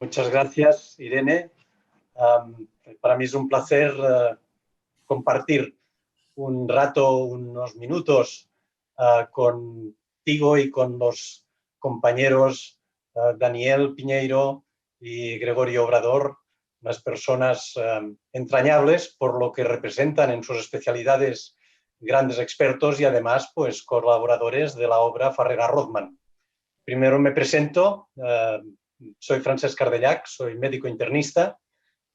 Muchas gracias, Irene. Para mí es un placer compartir un rato, unos minutos contigo y con los compañeros Daniel Piñeiro y Gregorio Obrador, unas personas entrañables por lo que representan en sus especialidades, grandes expertos y además pues, colaboradores de la obra Farrera-Rothman. Primero me presento. Soy Francesc Cardellac, soy médico internista,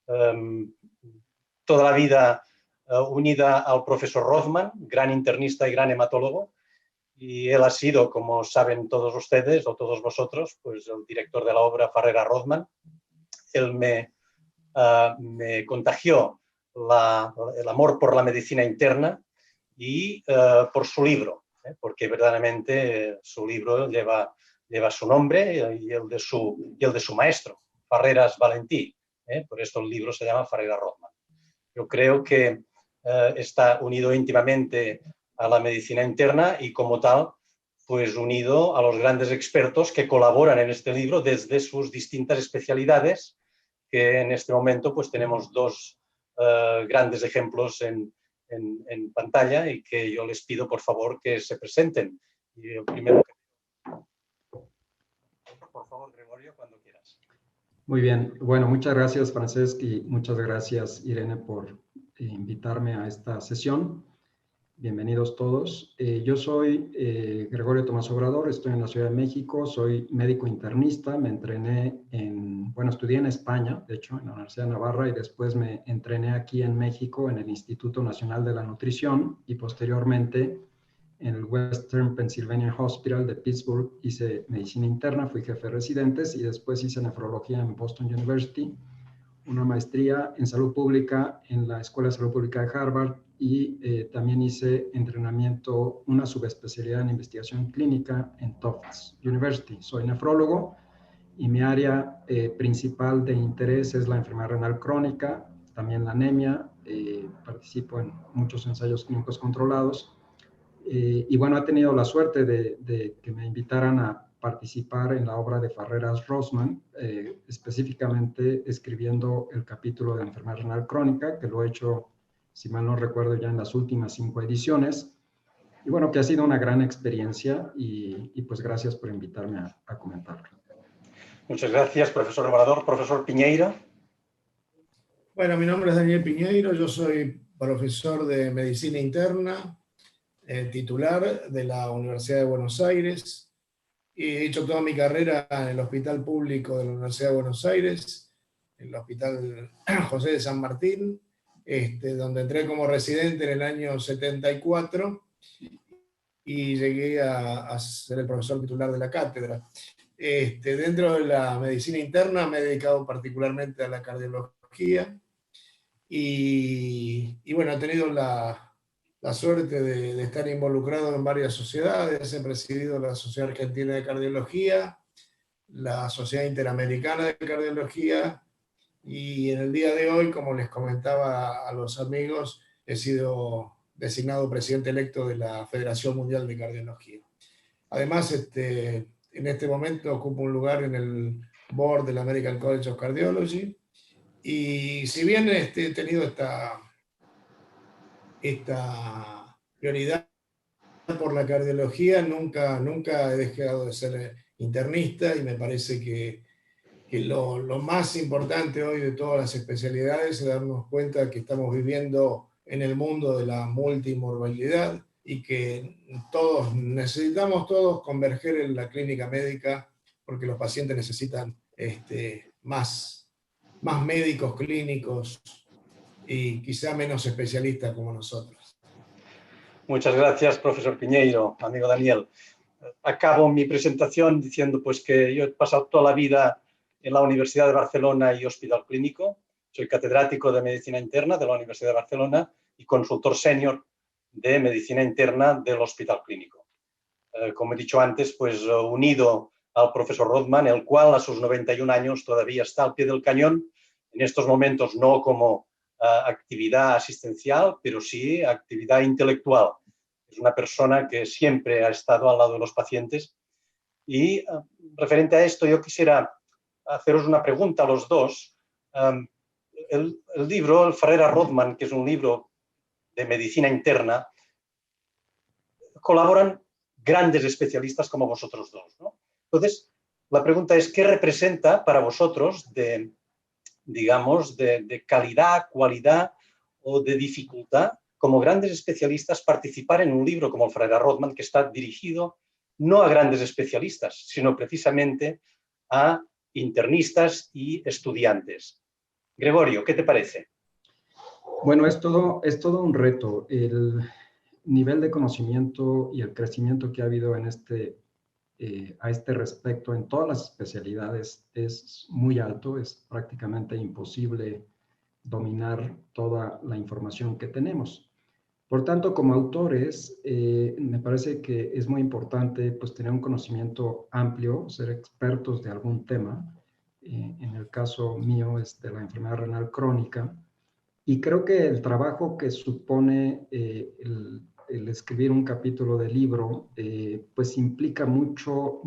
toda la vida unida al profesor Rothman, gran internista y gran hematólogo, y él ha sido, como saben todos ustedes o todos vosotros, pues el director de la obra Farrera-Rothman. Él me contagió el amor por la medicina interna y por su libro, porque verdaderamente su libro lleva su nombre y el de su maestro, Farreras Valentí. Por esto el libro se llama Farrera-Rothman. Yo creo que está unido íntimamente a la medicina interna y como tal, pues unido a los grandes expertos que colaboran en este libro desde sus distintas especialidades, que en este momento pues tenemos dos grandes ejemplos en pantalla y que yo les pido por favor que se presenten. Y el primero que... Por favor, Gregorio, cuando quieras. Muy bien. Bueno, muchas gracias, Francesc, y muchas gracias, Irene, por invitarme a esta sesión. Bienvenidos todos. Yo soy Gregorio Tomás Obrador, estoy en la Ciudad de México, soy médico internista, me entrené estudié en España, de hecho, en la Universidad de Navarra, y después me entrené aquí en México en el Instituto Nacional de la Nutrición y posteriormente en el Western Pennsylvania Hospital de Pittsburgh hice medicina interna, fui jefe de residentes y después hice nefrología en Boston University, una maestría en salud pública en la Escuela de Salud Pública de Harvard y también hice entrenamiento, una subespecialidad en investigación clínica en Tufts University. Soy nefrólogo y mi área principal de interés es la enfermedad renal crónica, también la anemia, participo en muchos ensayos clínicos controlados. Y bueno, he tenido la suerte de que me invitaran a participar en la obra de Farreras-Rothman, específicamente escribiendo el capítulo de enfermedad renal crónica, que lo he hecho, si mal no recuerdo, ya en las últimas 5 ediciones. Y bueno, que ha sido una gran experiencia y pues gracias por invitarme a comentarlo. Muchas gracias, profesor Obrador. Profesor Piñeiro. Bueno, mi nombre es Daniel Piñeiro, yo soy profesor de medicina interna, titular de la Universidad de Buenos Aires, y he hecho toda mi carrera en el Hospital Público de la Universidad de Buenos Aires, en el Hospital José de San Martín, donde entré como residente en el año 74 y llegué a ser el profesor titular de la cátedra. Dentro de la medicina interna me he dedicado particularmente a la cardiología y bueno, he tenido la suerte de estar involucrado en varias sociedades. He presidido la Sociedad Argentina de Cardiología, la Sociedad Interamericana de Cardiología, y en el día de hoy, como les comentaba a los amigos, he sido designado presidente electo de la Federación Mundial de Cardiología. Además, en este momento ocupo un lugar en el board del American College of Cardiology, y si bien he tenido esta prioridad por la cardiología, nunca he dejado de ser internista, y me parece que lo más importante hoy de todas las especialidades es darnos cuenta que estamos viviendo en el mundo de la multimorbilidad y que necesitamos todos converger en la clínica médica, porque los pacientes necesitan más médicos clínicos y quizá menos especialistas como nosotros. Muchas gracias, profesor Piñeiro, amigo Daniel. Acabo mi presentación diciendo pues, que yo he pasado toda la vida en la Universidad de Barcelona y Hospital Clínico. Soy catedrático de Medicina Interna de la Universidad de Barcelona y consultor senior de Medicina Interna del Hospital Clínico. Como he dicho antes, pues unido al profesor Rothman, el cual a sus 91 años todavía está al pie del cañón, en estos momentos no como actividad asistencial, pero sí actividad intelectual. Es una persona que siempre ha estado al lado de los pacientes y referente a esto yo quisiera haceros una pregunta a los dos. El libro, el Ferrera-Rothman, que es un libro de medicina interna, colaboran grandes especialistas como vosotros dos, ¿no? Entonces, la pregunta es, ¿qué representa para vosotros digamos, de calidad, cualidad o de dificultad como grandes especialistas participar en un libro como el Ferrera-Rothman, que está dirigido no a grandes especialistas, sino precisamente a internistas y estudiantes? Gregorio, ¿qué te parece? Bueno, es todo un reto. El nivel de conocimiento y el crecimiento que ha habido en a este respecto en todas las especialidades es muy alto, es prácticamente imposible dominar toda la información que tenemos. Por tanto, como autores, me parece que es muy importante pues, tener un conocimiento amplio, ser expertos de algún tema. En el caso mío es de la enfermedad renal crónica. Y creo que el trabajo que supone el escribir un capítulo de libro, pues implica mucho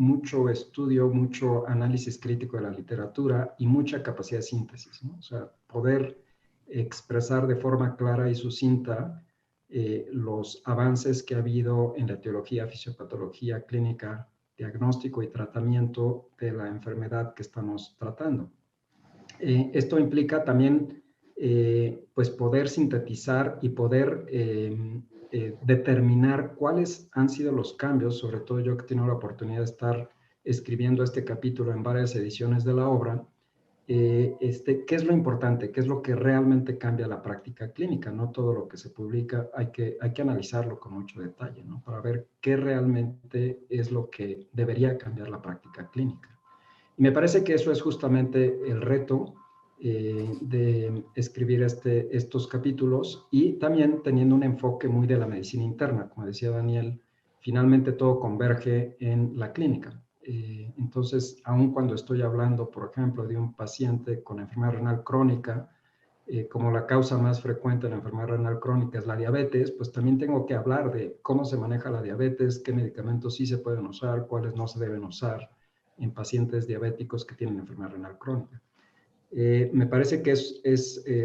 estudio, mucho análisis crítico de la literatura y mucha capacidad de síntesis, ¿no? O sea, poder expresar de forma clara y sucinta los avances que ha habido en la etiología, fisiopatología clínica, diagnóstico y tratamiento de la enfermedad que estamos tratando. Esto implica también pues poder sintetizar y poder determinar cuáles han sido los cambios, sobre todo yo que he tenido la oportunidad de estar escribiendo este capítulo en varias ediciones de la obra, qué es lo importante, qué es lo que realmente cambia la práctica clínica. No todo lo que se publica hay que analizarlo con mucho detalle, ¿no? Para ver qué realmente es lo que debería cambiar la práctica clínica. Y me parece que eso es justamente el reto de escribir estos capítulos y también teniendo un enfoque muy de la medicina interna. Como decía Daniel, finalmente todo converge en la clínica. Entonces, aun cuando estoy hablando, por ejemplo, de un paciente con enfermedad renal crónica, como la causa más frecuente de la enfermedad renal crónica es la diabetes, pues también tengo que hablar de cómo se maneja la diabetes, qué medicamentos sí se pueden usar, cuáles no se deben usar en pacientes diabéticos que tienen enfermedad renal crónica. Me parece que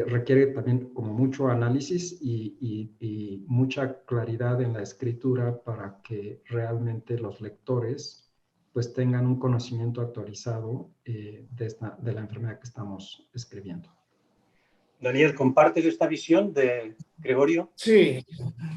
requiere también como mucho análisis y mucha claridad en la escritura para que realmente los lectores pues tengan un conocimiento actualizado de la enfermedad que estamos escribiendo. Daniel, ¿compartes esta visión de Gregorio? Sí,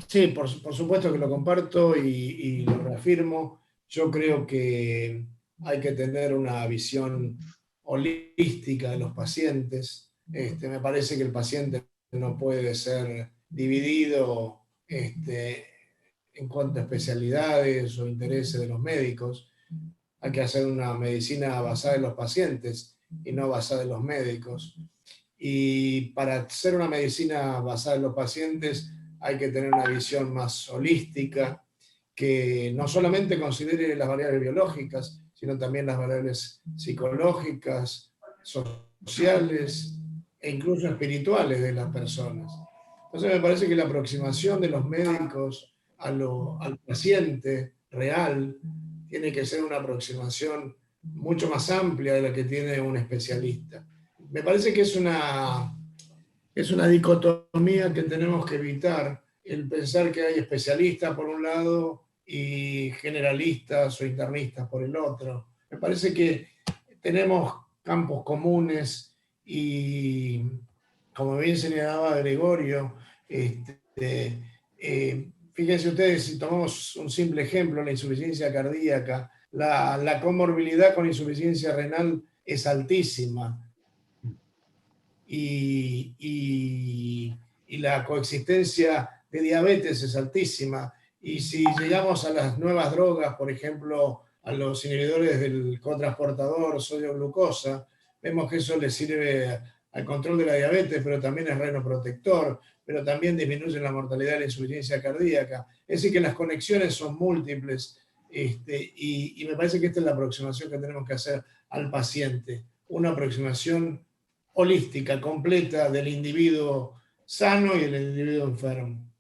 sí, por supuesto que lo comparto y lo reafirmo. Yo creo que hay que tener una visión holística de los pacientes. Me parece que el paciente no puede ser dividido en cuanto a especialidades o intereses de los médicos. Hay que hacer una medicina basada en los pacientes y no basada en los médicos. Y para hacer una medicina basada en los pacientes hay que tener una visión más holística, que no solamente considere las variables biológicas, sino también las variables psicológicas, sociales e incluso espirituales de las personas. Entonces me parece que la aproximación de los médicos al paciente real tiene que ser una aproximación mucho más amplia de la que tiene un especialista. Me parece que es una dicotomía que tenemos que evitar, el pensar que hay especialistas por un lado y generalistas o internistas por el otro. Me parece que tenemos campos comunes y, como bien señalaba Gregorio, fíjense ustedes, si tomamos un simple ejemplo, la insuficiencia cardíaca, la comorbilidad con insuficiencia renal es altísima. Y la coexistencia de diabetes es altísima. Y si llegamos a las nuevas drogas, por ejemplo, a los inhibidores del cotransportador sodio-glucosa, vemos que eso le sirve al control de la diabetes, pero también es renoprotector, pero también disminuye la mortalidad de la insuficiencia cardíaca. Es decir, que las conexiones son múltiples y me parece que esta es la aproximación que tenemos que hacer al paciente, una aproximación holística, completa del individuo sano y del individuo enfermo.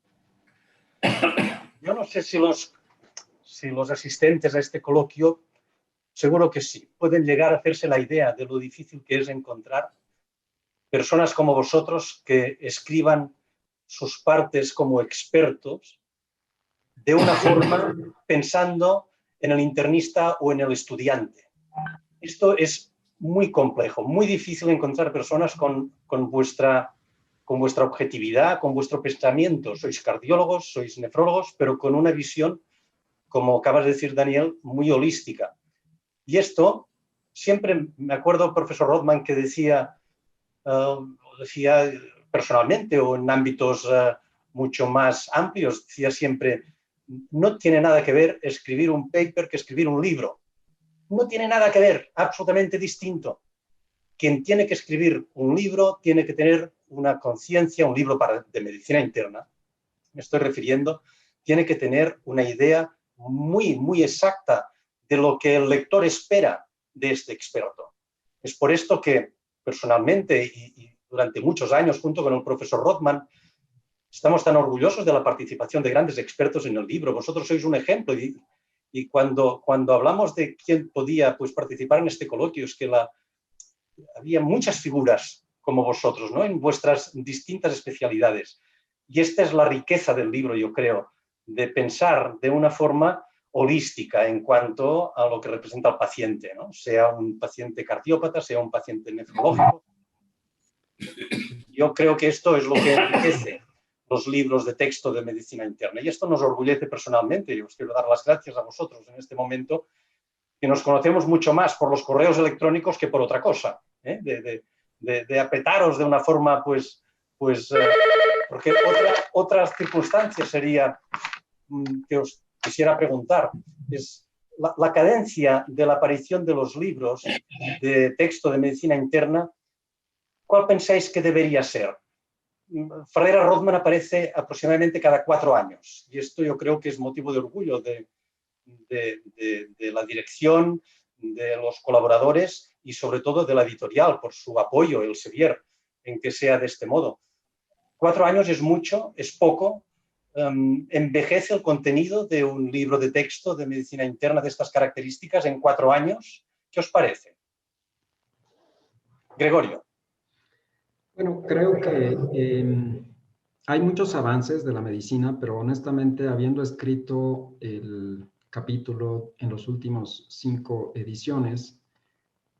Yo no sé si los asistentes a este coloquio seguro que sí. Pueden llegar a hacerse la idea de lo difícil que es encontrar personas como vosotros que escriban sus partes como expertos de una forma pensando en el internista o en el estudiante. Esto es muy complejo, muy difícil encontrar personas con vuestra objetividad, con vuestro pensamiento. Sois cardiólogos, sois nefrólogos, pero con una visión, como acabas de decir, Daniel, muy holística. Y esto, siempre me acuerdo, profesor Rothman, que decía personalmente o en ámbitos mucho más amplios, decía siempre, no tiene nada que ver escribir un paper que escribir un libro. No tiene nada que ver, absolutamente distinto. Quien tiene que escribir un libro tiene que tener una conciencia, un libro de medicina interna, me estoy refiriendo, tiene que tener una idea muy, muy exacta de lo que el lector espera de este experto. Es por esto que personalmente y durante muchos años, junto con el profesor Rothman, estamos tan orgullosos de la participación de grandes expertos en el libro. Vosotros sois un ejemplo y cuando hablamos de quién podía pues, participar en este coloquio, es que había muchas figuras como vosotros, ¿no? En vuestras distintas especialidades. Y esta es la riqueza del libro, yo creo, de pensar de una forma holística en cuanto a lo que representa el paciente, ¿no? Sea un paciente cardiópata, sea un paciente nefrológico. Yo creo que esto es lo que enriquece los libros de texto de medicina interna. Y esto nos orgullece personalmente. Yo os quiero dar las gracias a vosotros en este momento, que nos conocemos mucho más por los correos electrónicos que por otra cosa, ¿eh? de apretaros de una forma, porque otra circunstancia sería que os quisiera preguntar, es la cadencia de la aparición de los libros de texto de medicina interna, ¿cuál pensáis que debería ser? Ferrera Rothman aparece aproximadamente cada 4 años y esto yo creo que es motivo de orgullo de la dirección, de los colaboradores y sobre todo de la editorial por su apoyo, el Elsevier, en que sea de este modo. 4 años es mucho, es poco, envejece el contenido de un libro de texto de medicina interna de estas características en 4 años. ¿Qué os parece? Gregorio. Bueno, creo que hay muchos avances de la medicina, pero honestamente, habiendo escrito el capítulo en los últimos 5 ediciones,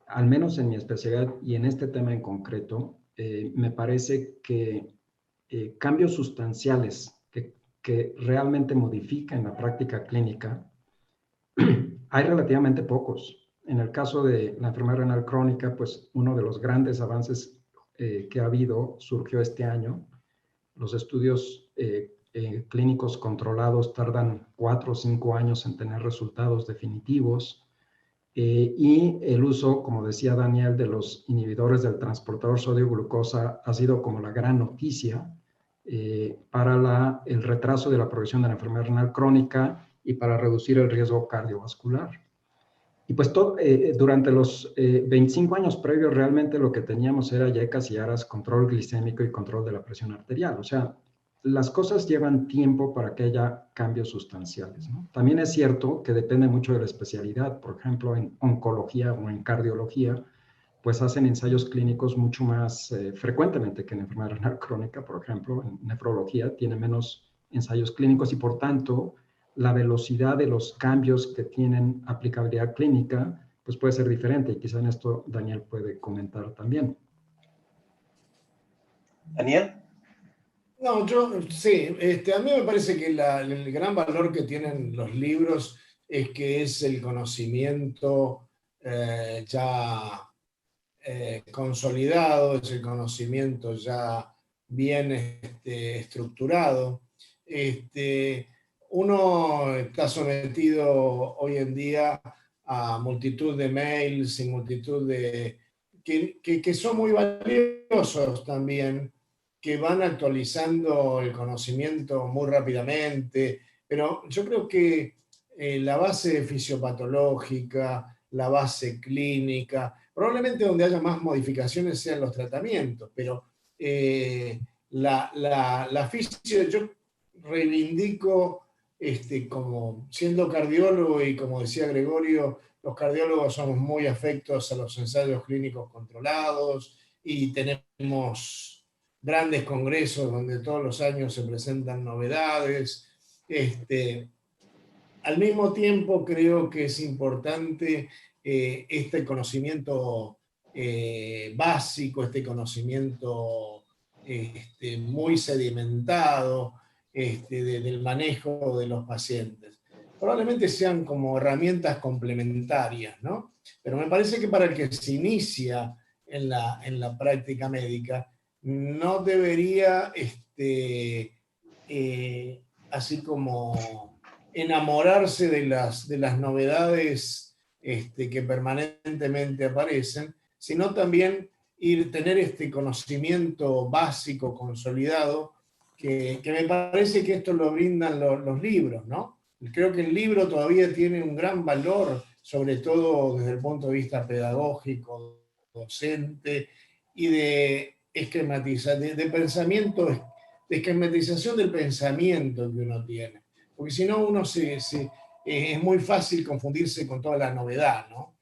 al menos en mi especialidad y en este tema en concreto, me parece que cambios sustanciales que realmente modifican la práctica clínica, hay relativamente pocos. En el caso de la enfermedad renal crónica, pues uno de los grandes avances que ha habido surgió este año. Los estudios clínicos controlados tardan 4 o 5 años en tener resultados definitivos. Y el uso, como decía Daniel, de los inhibidores del transportador sodio-glucosa ha sido como la gran noticia para el retraso de la progresión de la enfermedad renal crónica y para reducir el riesgo cardiovascular. Y pues durante los 25 años previos realmente lo que teníamos era yecas y aras, control glicémico y control de la presión arterial. O sea, las cosas llevan tiempo para que haya cambios sustanciales, ¿no? También es cierto que depende mucho de la especialidad. Por ejemplo, en oncología o en cardiología, pues hacen ensayos clínicos mucho más frecuentemente que en enfermedad renal crónica. Por ejemplo, en nefrología tiene menos ensayos clínicos y por tanto la velocidad de los cambios que tienen aplicabilidad clínica pues puede ser diferente y quizá en esto Daniel puede comentar también. Daniel. No, sí, a mí me parece que el gran valor que tienen los libros es que es el conocimiento ya consolidado, es el conocimiento ya bien estructurado. Uno está sometido hoy en día a multitud de mails y multitud de que son muy valiosos también, que van actualizando el conocimiento muy rápidamente, pero yo creo que la base fisiopatológica, la base clínica, probablemente donde haya más modificaciones sean los tratamientos, pero la fisio, yo reivindico como siendo cardiólogo y como decía Gregorio, los cardiólogos somos muy afectos a los ensayos clínicos controlados y tenemos grandes congresos donde todos los años se presentan novedades. Al mismo tiempo creo que es importante este conocimiento básico, este conocimiento muy sedimentado del manejo de los pacientes. Probablemente sean como herramientas complementarias, ¿no? Pero me parece que para el que se inicia en la práctica médica, no debería así como enamorarse de las novedades que permanentemente aparecen, sino también tener este conocimiento básico, consolidado, que me parece que esto lo brindan los libros, ¿no? Creo que el libro todavía tiene un gran valor, sobre todo desde el punto de vista pedagógico, docente, y de pensamiento, de esquematización del pensamiento que uno tiene. Porque si no, es muy fácil confundirse con toda la novedad, ¿no?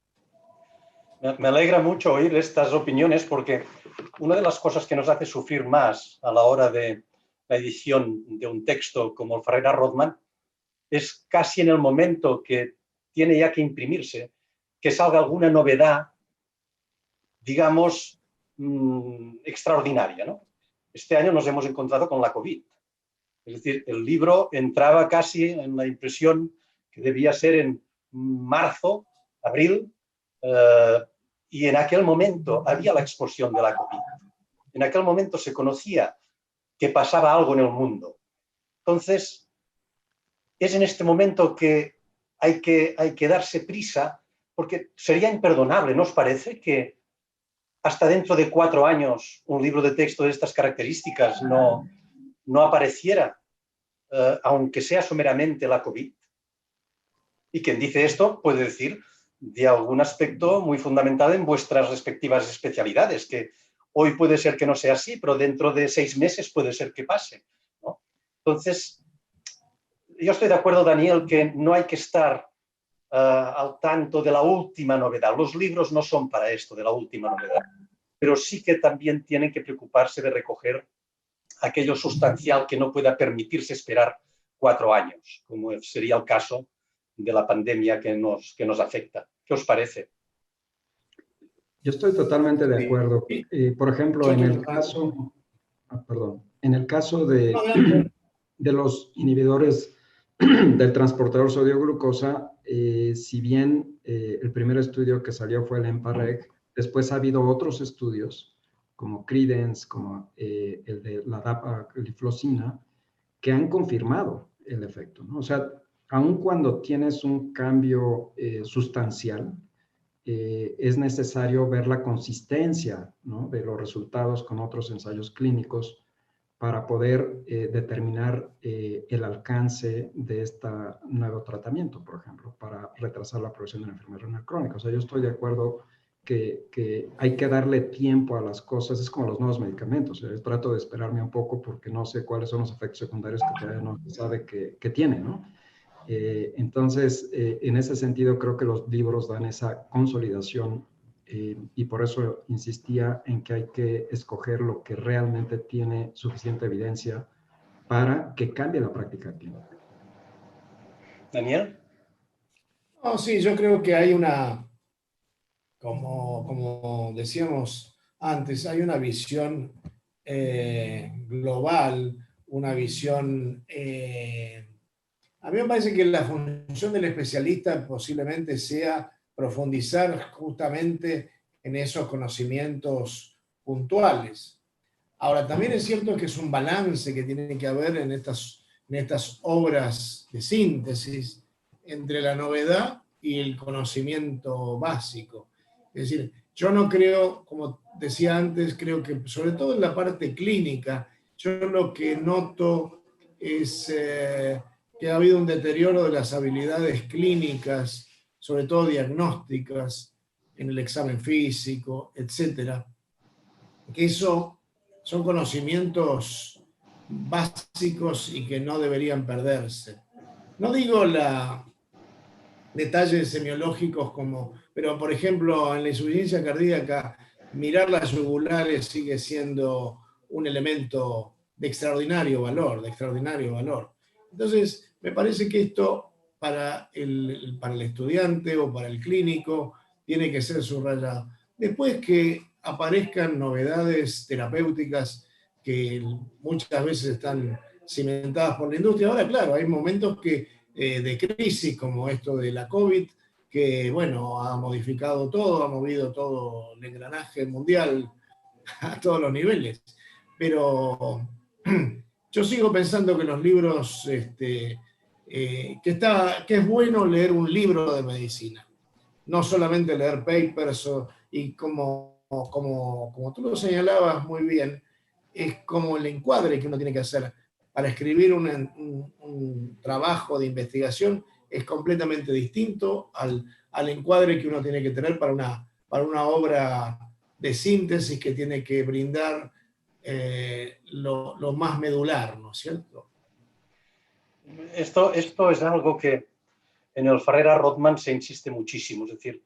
Me alegra mucho oír estas opiniones porque una de las cosas que nos hace sufrir más a la hora de la edición de un texto como el Ferreira Rothman es casi en el momento que tiene ya que imprimirse, que salga alguna novedad, digamos, extraordinaria, ¿no? Este año nos hemos encontrado con la COVID. Es decir, el libro entraba casi en la impresión que debía ser en marzo, abril, y en aquel momento había la explosión de la COVID. En aquel momento se conocía que pasaba algo en el mundo. Entonces, es en este momento que hay que darse prisa, porque sería imperdonable, ¿no os parece? Que hasta dentro de 4 años un libro de texto de estas características no apareciera, aunque sea someramente la COVID. Y quien dice esto puede decir de algún aspecto muy fundamental en vuestras respectivas especialidades, que hoy puede ser que no sea así, pero dentro de 6 meses puede ser que pase, ¿no? Entonces, yo estoy de acuerdo, Daniel, que no hay que estar al tanto de la última novedad. Los libros no son para esto, de la última novedad, pero sí que también tienen que preocuparse de recoger aquello sustancial que no pueda permitirse esperar 4 años, como sería el caso de la pandemia que nos afecta. ¿Qué os parece? Yo estoy totalmente de acuerdo. Por ejemplo, en el caso de los inhibidores del transportador sodio-glucosa, si bien el primer estudio que salió fue el EMPA-REG, después ha habido otros estudios como Credence, como el de la dapagliflozina, que han confirmado el efecto, ¿no? O sea, aun cuando tienes un cambio sustancial, es necesario ver la consistencia, ¿no?, de los resultados con otros ensayos clínicos para poder determinar el alcance de este nuevo tratamiento, por ejemplo, para retrasar la progresión de la enfermedad renal crónica. O sea, yo estoy de acuerdo que hay que darle tiempo a las cosas. Es como los nuevos medicamentos. Trato de esperarme un poco porque no sé cuáles son los efectos secundarios que todavía no se sabe que tiene, ¿no? Entonces, en ese sentido, creo que los libros dan esa consolidación y por eso insistía en que hay que escoger lo que realmente tiene suficiente evidencia para que cambie la práctica clínica. Daniel. No, sí, yo creo que hay como decíamos antes, hay una visión global, una visión... a mí me parece que la función del especialista posiblemente sea profundizar justamente en esos conocimientos puntuales. Ahora, también es cierto que es un balance que tiene que haber en estas obras de síntesis entre la novedad y el conocimiento básico. Es decir, yo no creo, como decía antes, creo que sobre todo en la parte clínica, yo lo que noto es que ha habido un deterioro de las habilidades clínicas, sobre todo diagnósticas, en el examen físico, etcétera. Que eso son conocimientos básicos y que no deberían perderse. No digo detalles semiológicos como, pero por ejemplo, en la insuficiencia cardíaca, mirar las yugulares sigue siendo un elemento de extraordinario valor, Entonces, me parece que esto para el estudiante o para el clínico tiene que ser subrayado. Después que aparezcan novedades terapéuticas que muchas veces están cimentadas por la industria. Ahora, claro, hay momentos de crisis como esto de la COVID, que, bueno, ha modificado todo, ha movido todo el engranaje mundial a todos los niveles. Pero yo sigo pensando que los libros, que es bueno leer un libro de medicina, no solamente leer papers y como tú lo señalabas muy bien, es como el encuadre que uno tiene que hacer para escribir un trabajo de investigación es completamente distinto al encuadre que uno tiene que tener para una obra de síntesis que tiene que brindar lo más medular, ¿no es cierto? Esto es algo que en el Farrera-Rothman se insiste muchísimo, es decir,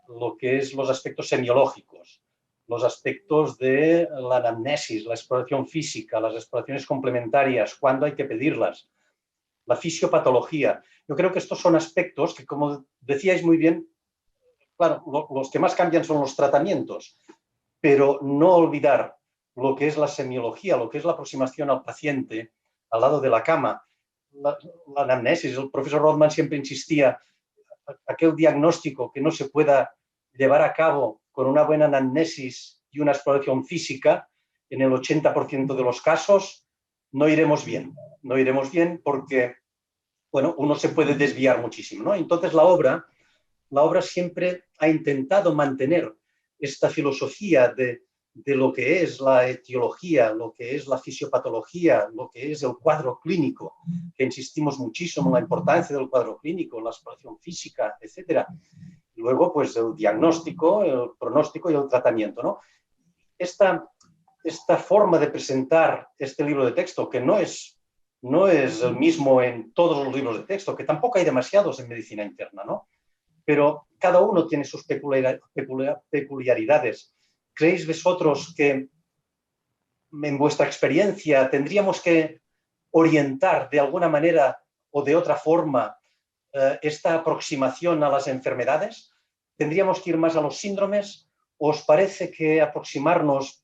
lo que es los aspectos semiológicos, los aspectos de la anamnesis, la exploración física, las exploraciones complementarias, cuándo hay que pedirlas, la fisiopatología. Yo creo que estos son aspectos que, como decíais muy bien, claro, los que más cambian son los tratamientos, pero no olvidar lo que es la semiología, lo que es la aproximación al paciente al lado de la cama, la anamnesis. El profesor Rothman siempre insistía aquel diagnóstico que no se pueda llevar a cabo con una buena anamnesis y una exploración física, en el 80% de los casos no iremos bien. No iremos bien porque, bueno, uno se puede desviar muchísimo, ¿no? Entonces la obra siempre ha intentado mantener esta filosofía de lo que es la etiología, lo que es la fisiopatología, lo que es el cuadro clínico, que insistimos muchísimo en la importancia del cuadro clínico, la exploración física, etc. Y luego, pues, el diagnóstico, el pronóstico y el tratamiento, ¿no? Esta forma de presentar este libro de texto, que no es el mismo en todos los libros de texto, que tampoco hay demasiados en medicina interna, ¿no? Pero cada uno tiene sus peculiaridades. ¿Creéis vosotros que, en vuestra experiencia, tendríamos que orientar de alguna manera o de otra forma esta aproximación a las enfermedades? ¿Tendríamos que ir más a los síndromes? ¿Os parece que aproximarnos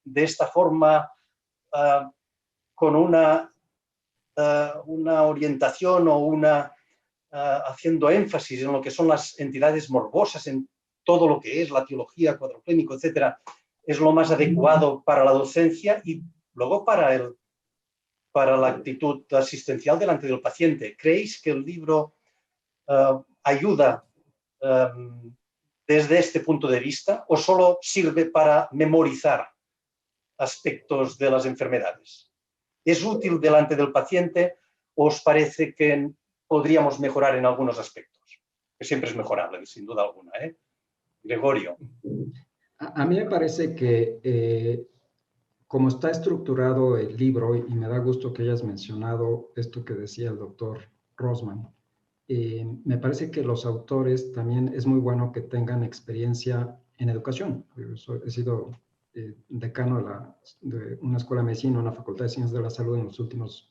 de esta forma con una orientación o haciendo énfasis en lo que son las entidades morbosas, en todo lo que es la etiología, cuadro clínico, etcétera, es lo más adecuado para la docencia y luego para la actitud asistencial delante del paciente? ¿Creéis que el libro ayuda desde este punto de vista o solo sirve para memorizar aspectos de las enfermedades? ¿Es útil delante del paciente o os parece que podríamos mejorar en algunos aspectos? Que siempre es mejorable, sin duda alguna, ¿eh? Gregorio. A mí me parece que como está estructurado el libro, y me da gusto que hayas mencionado esto que decía el doctor Rothman, me parece que los autores también es muy bueno que tengan experiencia en educación. He sido decano de una escuela de medicina, una facultad de ciencias de la salud en los últimos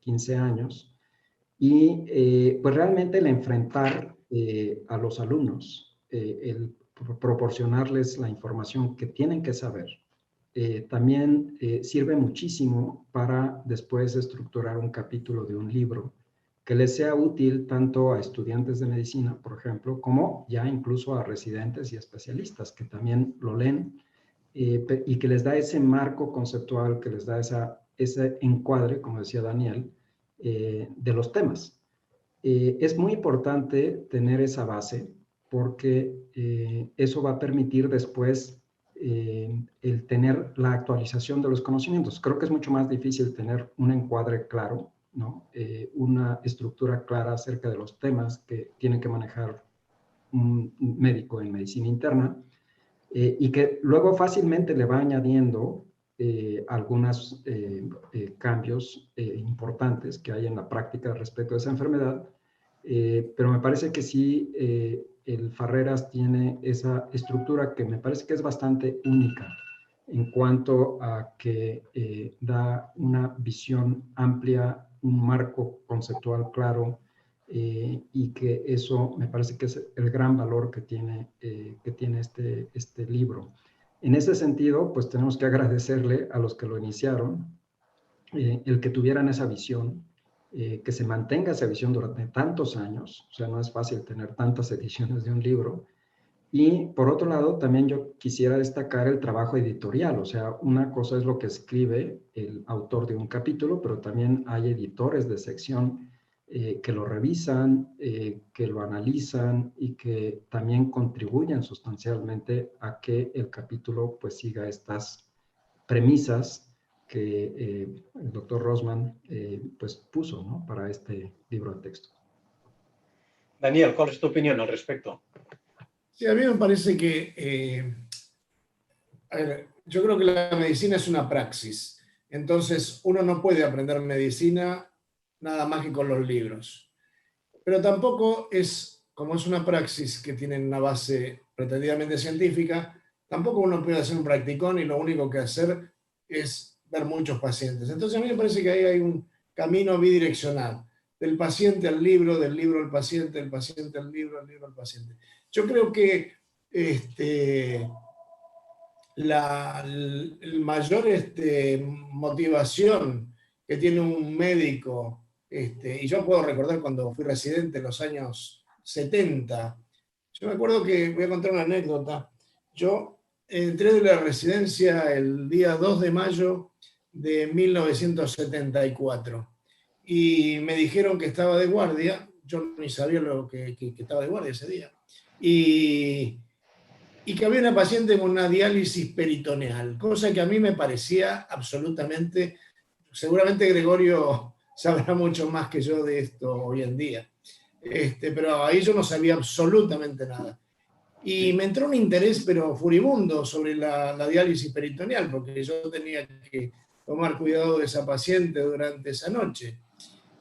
15 años. Y pues realmente el enfrentar a los alumnos, el proporcionarles la información que tienen que saber, también sirve muchísimo para después estructurar un capítulo de un libro que les sea útil tanto a estudiantes de medicina, por ejemplo, como ya incluso a residentes y especialistas que también lo leen y que les da ese marco conceptual, que les da ese encuadre, como decía Daniel, de los temas. Es muy importante tener esa base porque eso va a permitir después el tener la actualización de los conocimientos. Creo que es mucho más difícil tener un encuadre claro, ¿no? Una estructura clara acerca de los temas que tiene que manejar un médico en medicina interna y que luego fácilmente le va añadiendo algunos cambios importantes que hay en la práctica respecto a esa enfermedad, pero me parece que sí, el Farreras tiene esa estructura que me parece que es bastante única en cuanto a que da una visión amplia, un marco conceptual claro, y que eso me parece que es el gran valor que tiene este libro. En ese sentido, pues tenemos que agradecerle a los que lo iniciaron, el que tuvieran esa visión, que se mantenga esa visión durante tantos años, o sea, no es fácil tener tantas ediciones de un libro. Y por otro lado, también yo quisiera destacar el trabajo editorial, o sea, una cosa es lo que escribe el autor de un capítulo, pero también hay editores de sección que lo revisan, que lo analizan y que también contribuyen sustancialmente a que el capítulo pues siga estas premisas que el doctor Rosman pues puso, ¿no?, para este libro de texto. Daniel, ¿cuál es tu opinión al respecto? Sí, a mí me parece que, a ver, yo creo que la medicina es una praxis. Entonces, uno no puede aprender medicina nada más que con los libros. Pero tampoco es, como es una praxis que tiene una base pretendidamente científica, tampoco uno puede hacer un practicón y lo único que hacer es ver muchos pacientes. Entonces, a mí me parece que ahí hay un camino bidireccional, del paciente al libro, del libro al paciente, del paciente al libro, del libro al paciente. Yo creo que el mayor motivación que tiene un médico, y yo puedo recordar cuando fui residente en los años 70, yo me acuerdo que, voy a contar una anécdota, yo entré de la residencia el día 2 de mayo de 1974 y me dijeron que estaba de guardia, yo ni sabía que estaba de guardia ese día, y que había una paciente con una diálisis peritoneal, cosa que a mí me parecía absolutamente, seguramente Gregorio sabrá mucho más que yo de esto hoy en día, pero ahí yo no sabía absolutamente nada. Y me entró un interés, pero furibundo, sobre la diálisis peritoneal, porque yo tenía que tomar cuidado de esa paciente durante esa noche.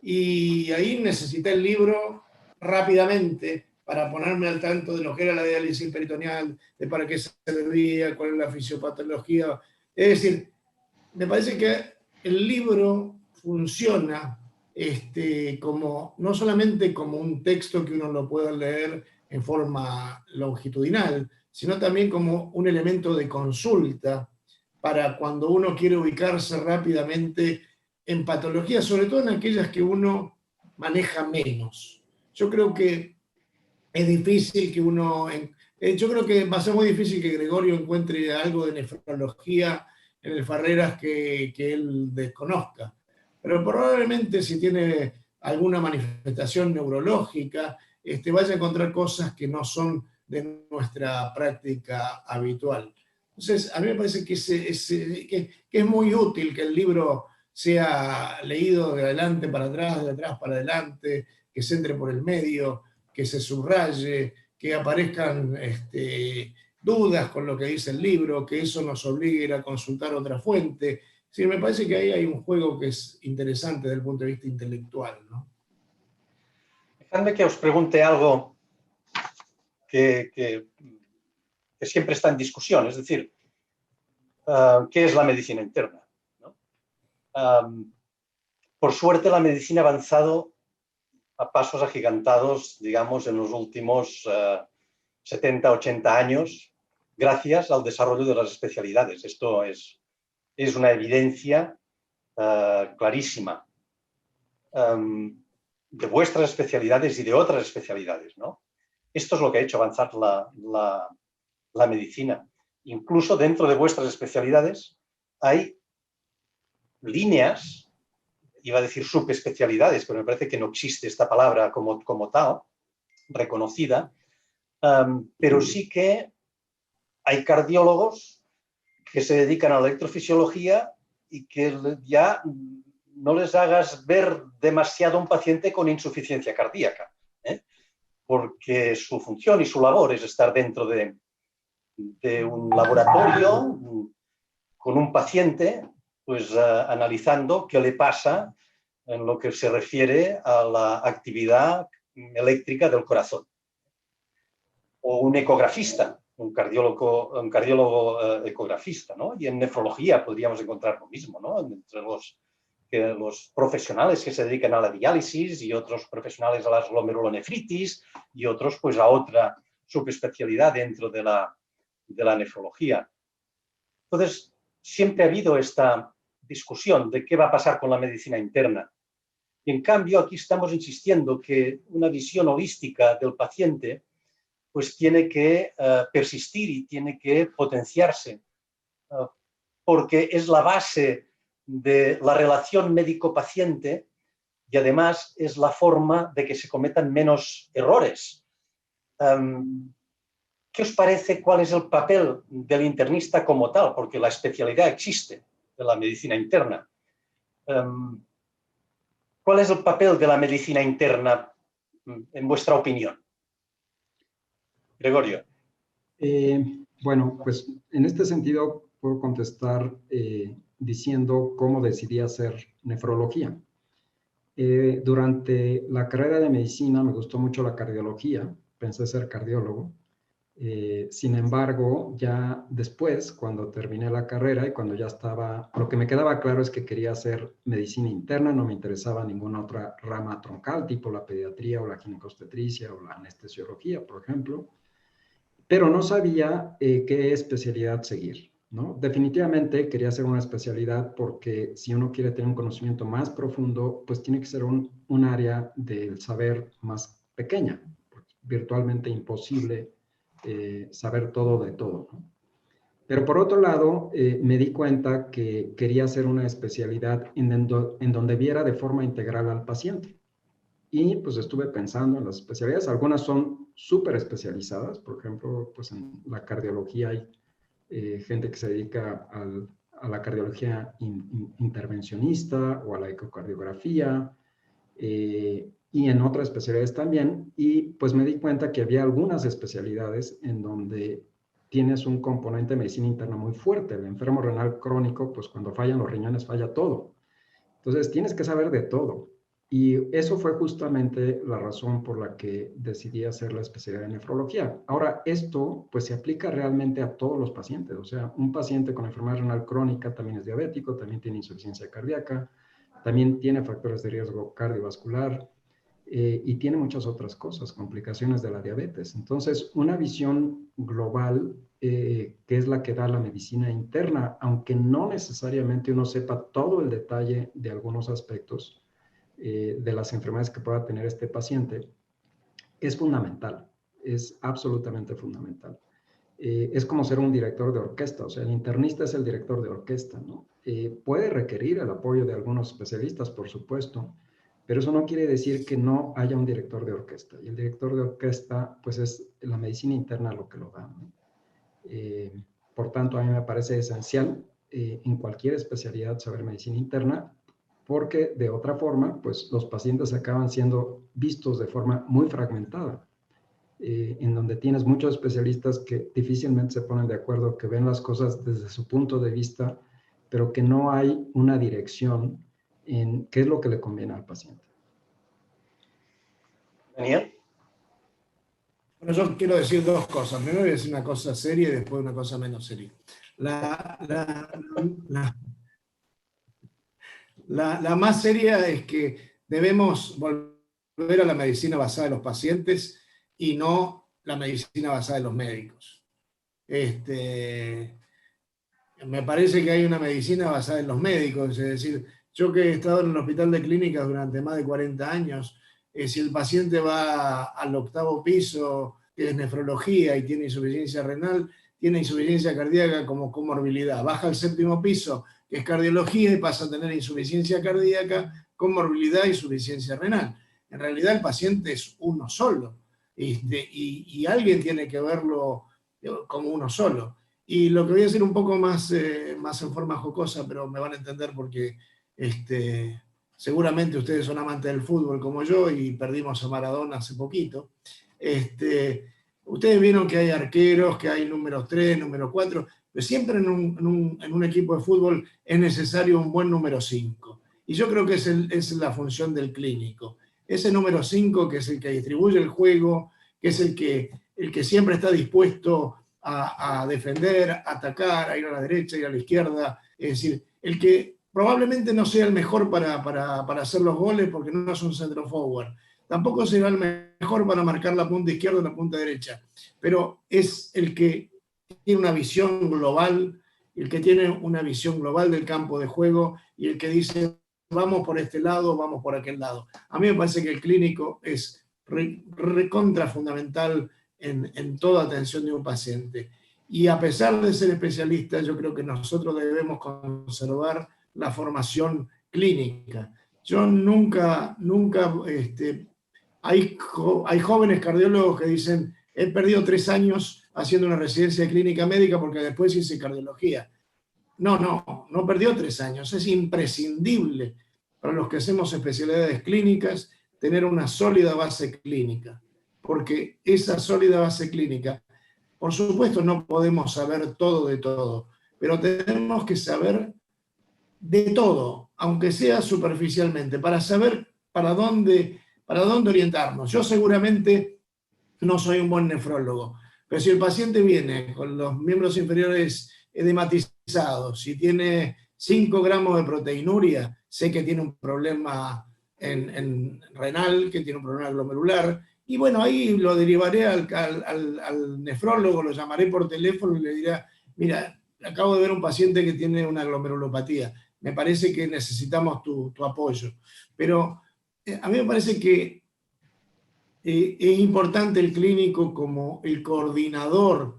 Y ahí necesité el libro rápidamente para ponerme al tanto de lo que era la diálisis peritoneal, de para qué servía, cuál era la fisiopatología. Es decir, me parece que el libro funciona como, no solamente como un texto que uno lo pueda leer en forma longitudinal, sino también como un elemento de consulta para cuando uno quiere ubicarse rápidamente en patologías, sobre todo en aquellas que uno maneja menos. Yo creo que es difícil que yo creo que va a ser muy difícil que Gregorio encuentre algo de nefrología en el Farreras que él desconozca. Pero probablemente si tiene alguna manifestación neurológica, vaya a encontrar cosas que no son de nuestra práctica habitual. Entonces, a mí me parece que es muy útil que el libro sea leído de adelante para atrás, de atrás para adelante, que se entre por el medio, que se subraye, que aparezcan dudas con lo que dice el libro, que eso nos obligue a ir a consultar otra fuente. Sí, me parece que ahí hay un juego que es interesante desde el punto de vista intelectual, ¿no? Dejadme que os pregunte algo que siempre está en discusión, es decir, ¿qué es la medicina interna? ¿No? Por suerte, la medicina ha avanzado a pasos agigantados, digamos, en los últimos 70, 80 años, gracias al desarrollo de las especialidades. Esto es una evidencia clarísima de vuestras especialidades y de otras especialidades, ¿no? Esto es lo que ha hecho avanzar la medicina. Incluso dentro de vuestras especialidades hay líneas, iba a decir subespecialidades, pero me parece que no existe esta palabra como tal, reconocida, pero sí que hay cardiólogos que se dedican a la electrofisiología y que ya no les hagas ver demasiado a un paciente con insuficiencia cardíaca, porque su función y su labor es estar dentro de un laboratorio con un paciente, pues analizando qué le pasa en lo que se refiere a la actividad eléctrica del corazón. O un ecografista, un cardiólogo ecografista, ¿no? Y en nefrología podríamos encontrar lo mismo, ¿no? Entre los profesionales que se dedican a la diálisis y otros profesionales a la glomerulonefritis y otros pues a otra subespecialidad dentro de la nefrología. Entonces, siempre ha habido esta discusión de qué va a pasar con la medicina interna. Y en cambio, aquí estamos insistiendo que una visión holística del paciente pues tiene que persistir y tiene que potenciarse, porque es la base de la relación médico-paciente y además es la forma de que se cometan menos errores. ¿Qué os parece cuál es el papel del internista como tal? Porque la especialidad existe de la medicina interna. ¿Cuál es el papel de la medicina interna en vuestra opinión? Gregorio. Bueno, pues en este sentido puedo contestar diciendo cómo decidí hacer nefrología. Durante la carrera de medicina me gustó mucho la cardiología, pensé ser cardiólogo. Sin embargo, ya después, cuando terminé la carrera y cuando ya estaba, lo que me quedaba claro es que quería hacer medicina interna, no me interesaba ninguna otra rama troncal, tipo la pediatría o la ginecobstetricia o la anestesiología, por ejemplo, pero no sabía qué especialidad seguir, ¿no? Definitivamente quería hacer una especialidad porque si uno quiere tener un conocimiento más profundo, pues tiene que ser un área del saber más pequeña, virtualmente imposible saber todo de todo, ¿no? Pero por otro lado, me di cuenta que quería hacer una especialidad en donde viera de forma integral al paciente. Y pues estuve pensando en las especialidades. Algunas son súper especializadas. Por ejemplo, pues en la cardiología hay gente que se dedica a la cardiología intervencionista o a la ecocardiografía. Y en otras especialidades también, y pues me di cuenta que había algunas especialidades en donde tienes un componente de medicina interna muy fuerte. El enfermo renal crónico, pues cuando fallan los riñones falla todo. Entonces tienes que saber de todo. Y eso fue justamente la razón por la que decidí hacer la especialidad de nefrología. Ahora, esto pues se aplica realmente a todos los pacientes. O sea, un paciente con enfermedad renal crónica también es diabético, también tiene insuficiencia cardíaca, también tiene factores de riesgo cardiovascular, y tiene muchas otras cosas, complicaciones de la diabetes. Entonces, una visión global, que es la que da la medicina interna, aunque no necesariamente uno sepa todo el detalle de algunos aspectos de las enfermedades que pueda tener este paciente, es fundamental, es absolutamente fundamental. Es como ser un director de orquesta, o sea, el internista es el director de orquesta, ¿no? Puede requerir el apoyo de algunos especialistas, por supuesto, pero eso no quiere decir que no haya un director de orquesta. Y el director de orquesta, pues es la medicina interna lo que lo da, ¿no? Por tanto, a mí me parece esencial en cualquier especialidad saber medicina interna, porque de otra forma, pues los pacientes acaban siendo vistos de forma muy fragmentada, en donde tienes muchos especialistas que difícilmente se ponen de acuerdo, que ven las cosas desde su punto de vista, pero que no hay una dirección en qué es lo que le conviene al paciente. Daniel. Bueno, yo quiero decir dos cosas. Primero voy a decir una cosa seria y después una cosa menos seria. La más seria es que debemos volver a la medicina basada en los pacientes y no la medicina basada en los médicos. Me parece que hay una medicina basada en los médicos, es decir, yo que he estado en un hospital de clínicas durante más de 40 años, si el paciente va al 8º piso, que es nefrología y tiene insuficiencia renal, tiene insuficiencia cardíaca como comorbilidad. Baja al 7º piso, que es cardiología, y pasa a tener insuficiencia cardíaca, comorbilidad y insuficiencia renal. En realidad el paciente es uno solo, y alguien tiene que verlo como uno solo. Y lo que voy a decir un poco más en forma jocosa, pero me van a entender porque seguramente ustedes son amantes del fútbol como yo y perdimos a Maradona hace poquito. Ustedes vieron que hay arqueros, que hay número 3, número 4, pero siempre en un equipo de fútbol es necesario un buen número 5. Y yo creo que es la función del clínico. ese número 5 que es el que distribuye el juego, que es el que siempre está dispuesto a defender, a atacar, a ir a la derecha, a ir a la izquierda, es decir, el que probablemente no sea el mejor para hacer los goles porque no es un centro forward, tampoco será el mejor para marcar la punta izquierda o la punta derecha, pero es el que tiene una visión global, el que tiene una visión global del campo de juego y el que dice, vamos por este lado, vamos por aquel lado. A mí me parece que el clínico es recontra fundamental en toda atención de un paciente. Y a pesar de ser especialista, yo creo que nosotros debemos conservar la formación clínica. Yo nunca hay jóvenes cardiólogos que dicen, he perdido 3 años haciendo una residencia de clínica médica porque después hice cardiología. No perdió 3 años. Es imprescindible para los que hacemos especialidades clínicas tener una sólida base clínica, porque esa sólida base clínica, por supuesto no podemos saber todo de todo, pero tenemos que saber de todo, aunque sea superficialmente, para saber para dónde orientarnos. Yo seguramente no soy un buen nefrólogo, pero si el paciente viene con los miembros inferiores edematizados, si tiene 5 gramos de proteinuria, sé que tiene un problema en renal, que tiene un problema glomerular, y bueno, ahí lo derivaré al nefrólogo, lo llamaré por teléfono y le dirá, mira, acabo de ver un paciente que tiene una glomerulopatía, me parece que necesitamos tu apoyo. Pero a mí me parece que es importante el clínico como el coordinador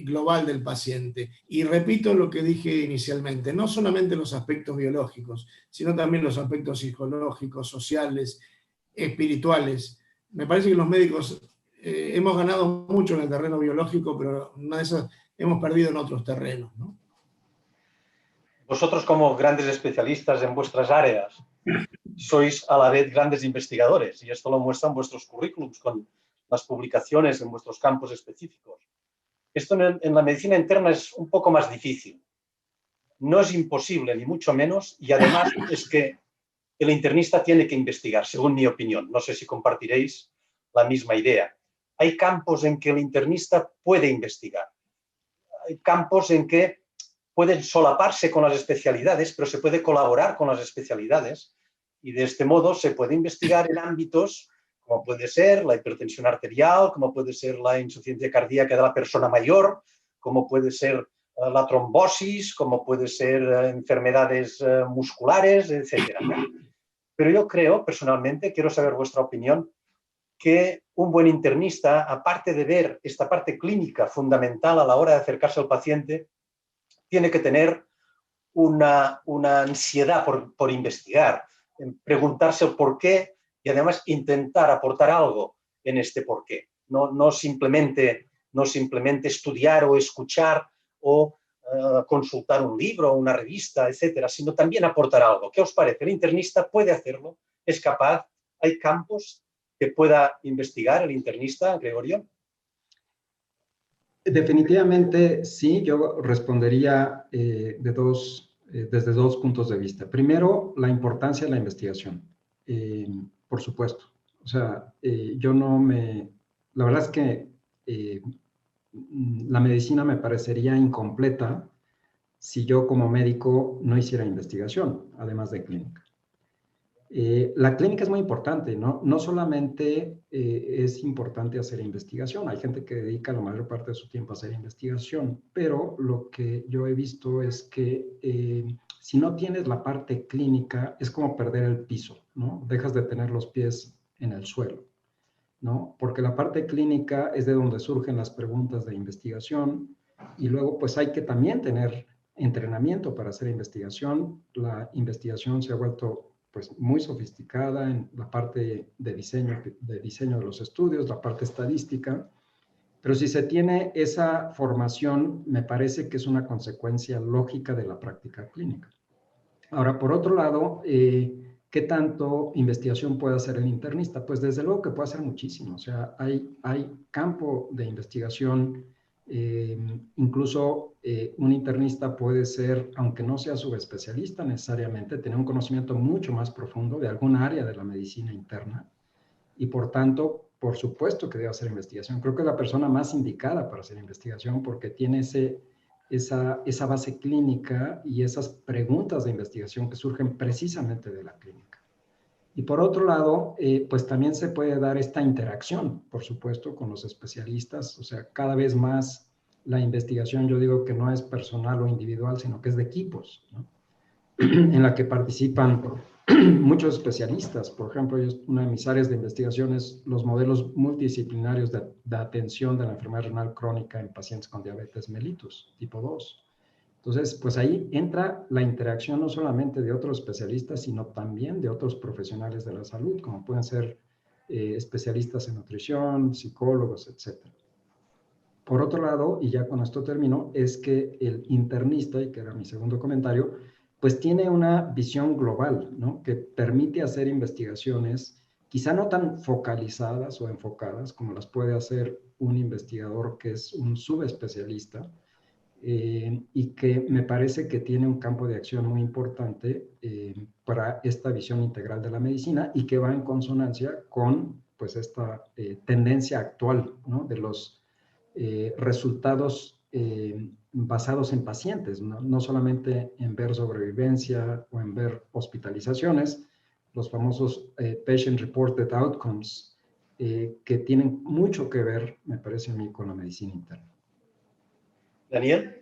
global del paciente. Y repito lo que dije inicialmente, no solamente los aspectos biológicos, sino también los aspectos psicológicos, sociales, espirituales. Me parece que los médicos hemos ganado mucho en el terreno biológico, pero una de esas hemos perdido en otros terrenos, ¿no? Vosotros, como grandes especialistas en vuestras áreas, sois a la vez grandes investigadores, y esto lo muestran vuestros currículums con las publicaciones en vuestros campos específicos. Esto en la medicina interna es un poco más difícil. No es imposible, ni mucho menos, y además es que el internista tiene que investigar, según mi opinión. No sé si compartiréis la misma idea. Hay campos en que el internista puede investigar. Hay campos en que pueden solaparse con las especialidades, pero se puede colaborar con las especialidades y de este modo se puede investigar en ámbitos como puede ser la hipertensión arterial, como puede ser la insuficiencia cardíaca de la persona mayor, como puede ser la trombosis, como puede ser enfermedades musculares, etc. Pero yo creo, personalmente, quiero saber vuestra opinión, que un buen internista, aparte de ver esta parte clínica fundamental a la hora de acercarse al paciente, tiene que tener una ansiedad por investigar, preguntarse el por qué y además intentar aportar algo en este por qué. No simplemente estudiar o escuchar o consultar un libro, una revista, etcétera, sino también aportar algo. ¿Qué os parece? ¿El internista puede hacerlo? ¿Es capaz? ¿Hay campos que pueda investigar el internista, Gregorio? Definitivamente sí, yo respondería desde 2 puntos de vista. Primero, la importancia de la investigación, por supuesto. O sea, la verdad es que la medicina me parecería incompleta si yo como médico no hiciera investigación, además de clínica. La clínica es muy importante, no solamente es importante hacer investigación, hay gente que dedica la mayor parte de su tiempo a hacer investigación, pero lo que yo he visto es que si no tienes la parte clínica es como perder el piso, ¿no? Dejas de tener los pies en el suelo, ¿no? Porque la parte clínica es de donde surgen las preguntas de investigación y luego pues hay que también tener entrenamiento para hacer investigación. La investigación se ha vuelto pues muy sofisticada en la parte de diseño de los estudios, la parte estadística, pero si se tiene esa formación, me parece que es una consecuencia lógica de la práctica clínica. Ahora, por otro lado, ¿qué tanto investigación puede hacer el internista? Pues desde luego que puede hacer muchísimo, o sea, hay campo de investigación Incluso un internista puede ser, aunque no sea subespecialista necesariamente, tener un conocimiento mucho más profundo de alguna área de la medicina interna y por tanto, por supuesto que debe hacer investigación. Creo que es la persona más indicada para hacer investigación porque tiene esa base clínica y esas preguntas de investigación que surgen precisamente de la clínica. Y por otro lado, pues también se puede dar esta interacción, por supuesto, con los especialistas. O sea, cada vez más la investigación, yo digo que no es personal o individual, sino que es de equipos, ¿no? En la que participan muchos especialistas. Por ejemplo, una de mis áreas de investigación es los modelos multidisciplinarios de atención de la enfermedad renal crónica en pacientes con diabetes mellitus tipo 2. Entonces, pues ahí entra la interacción no solamente de otros especialistas, sino también de otros profesionales de la salud, como pueden ser especialistas en nutrición, psicólogos, etc. Por otro lado, y ya con esto termino, es que el internista, y que era mi segundo comentario, pues tiene una visión global, ¿no? Que permite hacer investigaciones quizá no tan focalizadas o enfocadas como las puede hacer un investigador que es un subespecialista, y que me parece que tiene un campo de acción muy importante para esta visión integral de la medicina y que va en consonancia con pues esta tendencia actual, ¿no? De los resultados basados en pacientes, no solamente en ver sobrevivencia o en ver hospitalizaciones, los famosos Patient Reported Outcomes, que tienen mucho que ver, me parece a mí, con la medicina interna. Daniel.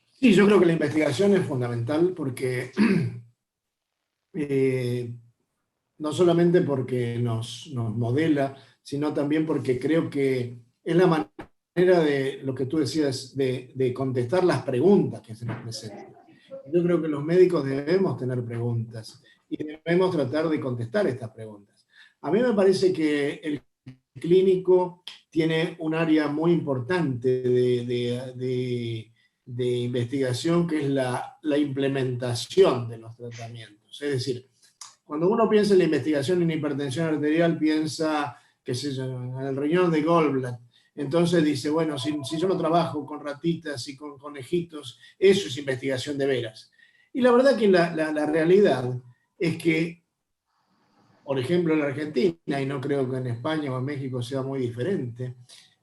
Sí, yo creo que la investigación es fundamental porque no solamente porque nos modela, sino también porque creo que es la manera de, lo que tú decías, de contestar las preguntas que se nos presentan. Yo creo que los médicos debemos tener preguntas y debemos tratar de contestar estas preguntas. A mí me parece que el clínico tiene un área muy importante de investigación, que es la implementación de los tratamientos. Es decir, cuando uno piensa en la investigación en hipertensión arterial, piensa, qué sé yo, en el riñón de Goldblatt. Entonces dice, bueno, si yo no trabajo con ratitas y con conejitos, eso es investigación de veras. Y la verdad que la realidad es que, por ejemplo, en la Argentina, y no creo que en España o en México sea muy diferente,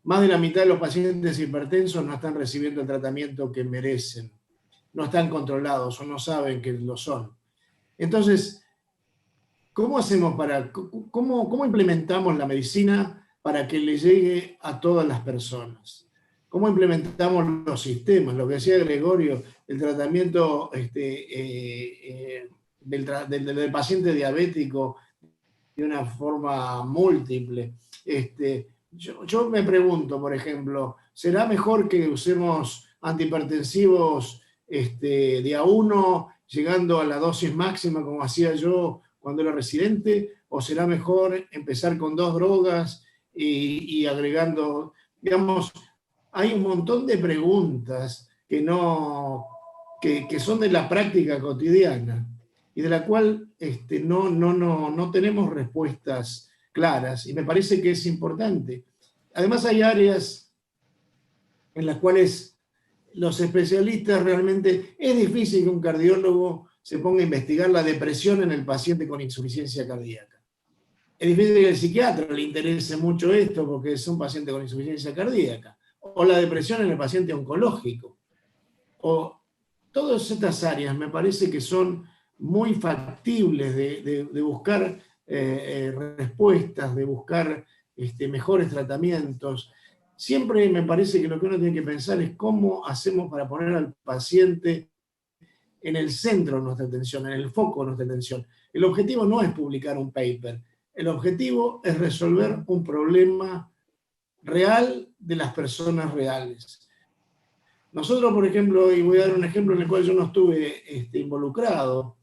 más de la mitad de los pacientes hipertensos no están recibiendo el tratamiento que merecen, no están controlados o no saben que lo son. Entonces, ¿cómo hacemos cómo implementamos la medicina para que le llegue a todas las personas? ¿Cómo implementamos los sistemas? Lo que decía Gregorio, el tratamiento del paciente diabético de una forma múltiple. Yo me pregunto, por ejemplo, ¿será mejor que usemos antihipertensivos de A1 llegando a la dosis máxima como hacía yo cuando era residente? ¿O será mejor empezar con 2 drogas y agregando, digamos, hay un montón de preguntas que son de la práctica cotidiana y de la cual no tenemos respuestas claras, y me parece que es importante. Además hay áreas en las cuales los especialistas realmente, es difícil que un cardiólogo se ponga a investigar la depresión en el paciente con insuficiencia cardíaca. Es difícil que el psiquiatra le interese mucho esto porque es un paciente con insuficiencia cardíaca, o la depresión en el paciente oncológico, o todas estas áreas me parece que son muy factibles de buscar respuestas, de buscar mejores tratamientos. Siempre me parece que lo que uno tiene que pensar es cómo hacemos para poner al paciente en el centro de nuestra atención, en el foco de nuestra atención. El objetivo no es publicar un paper, el objetivo es resolver un problema real de las personas reales. Nosotros, por ejemplo, y voy a dar un ejemplo en el cual yo no estuve involucrado,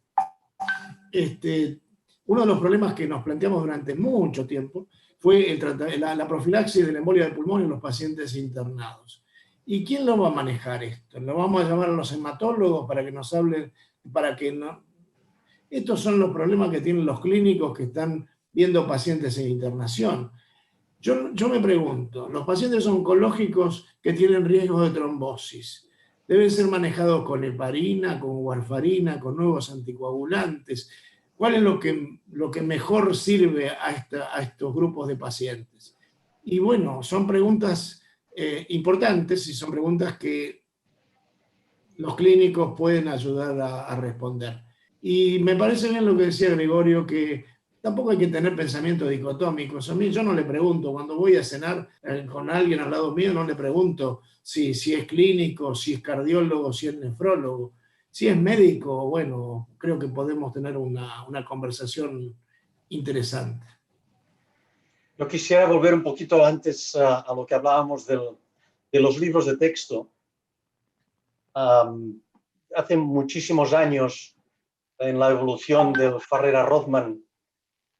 uno de los problemas que nos planteamos durante mucho tiempo fue la profilaxis de la embolia de pulmón en los pacientes internados. ¿Y quién lo va a manejar esto? ¿Lo vamos a llamar a los hematólogos para que nos hablen, para que no? Estos son los problemas que tienen los clínicos que están viendo pacientes en internación. Yo me pregunto, los pacientes oncológicos que tienen riesgo de trombosis, ¿deben ser manejados con heparina, con warfarina, con nuevos anticoagulantes? ¿Cuál es lo que mejor sirve a estos grupos de pacientes? Y bueno, son preguntas importantes y son preguntas que los clínicos pueden ayudar a responder. Y me parece bien lo que decía Gregorio, que tampoco hay que tener pensamientos dicotómicos. A mí yo no le pregunto, cuando voy a cenar con alguien al lado mío, no le pregunto si es clínico, si es cardiólogo, si es nefrólogo. Si es médico, bueno, creo que podemos tener una conversación interesante. Yo quisiera volver un poquito antes a lo que hablábamos de los libros de texto. Hace muchísimos años, en la evolución del Farrera-Rothman,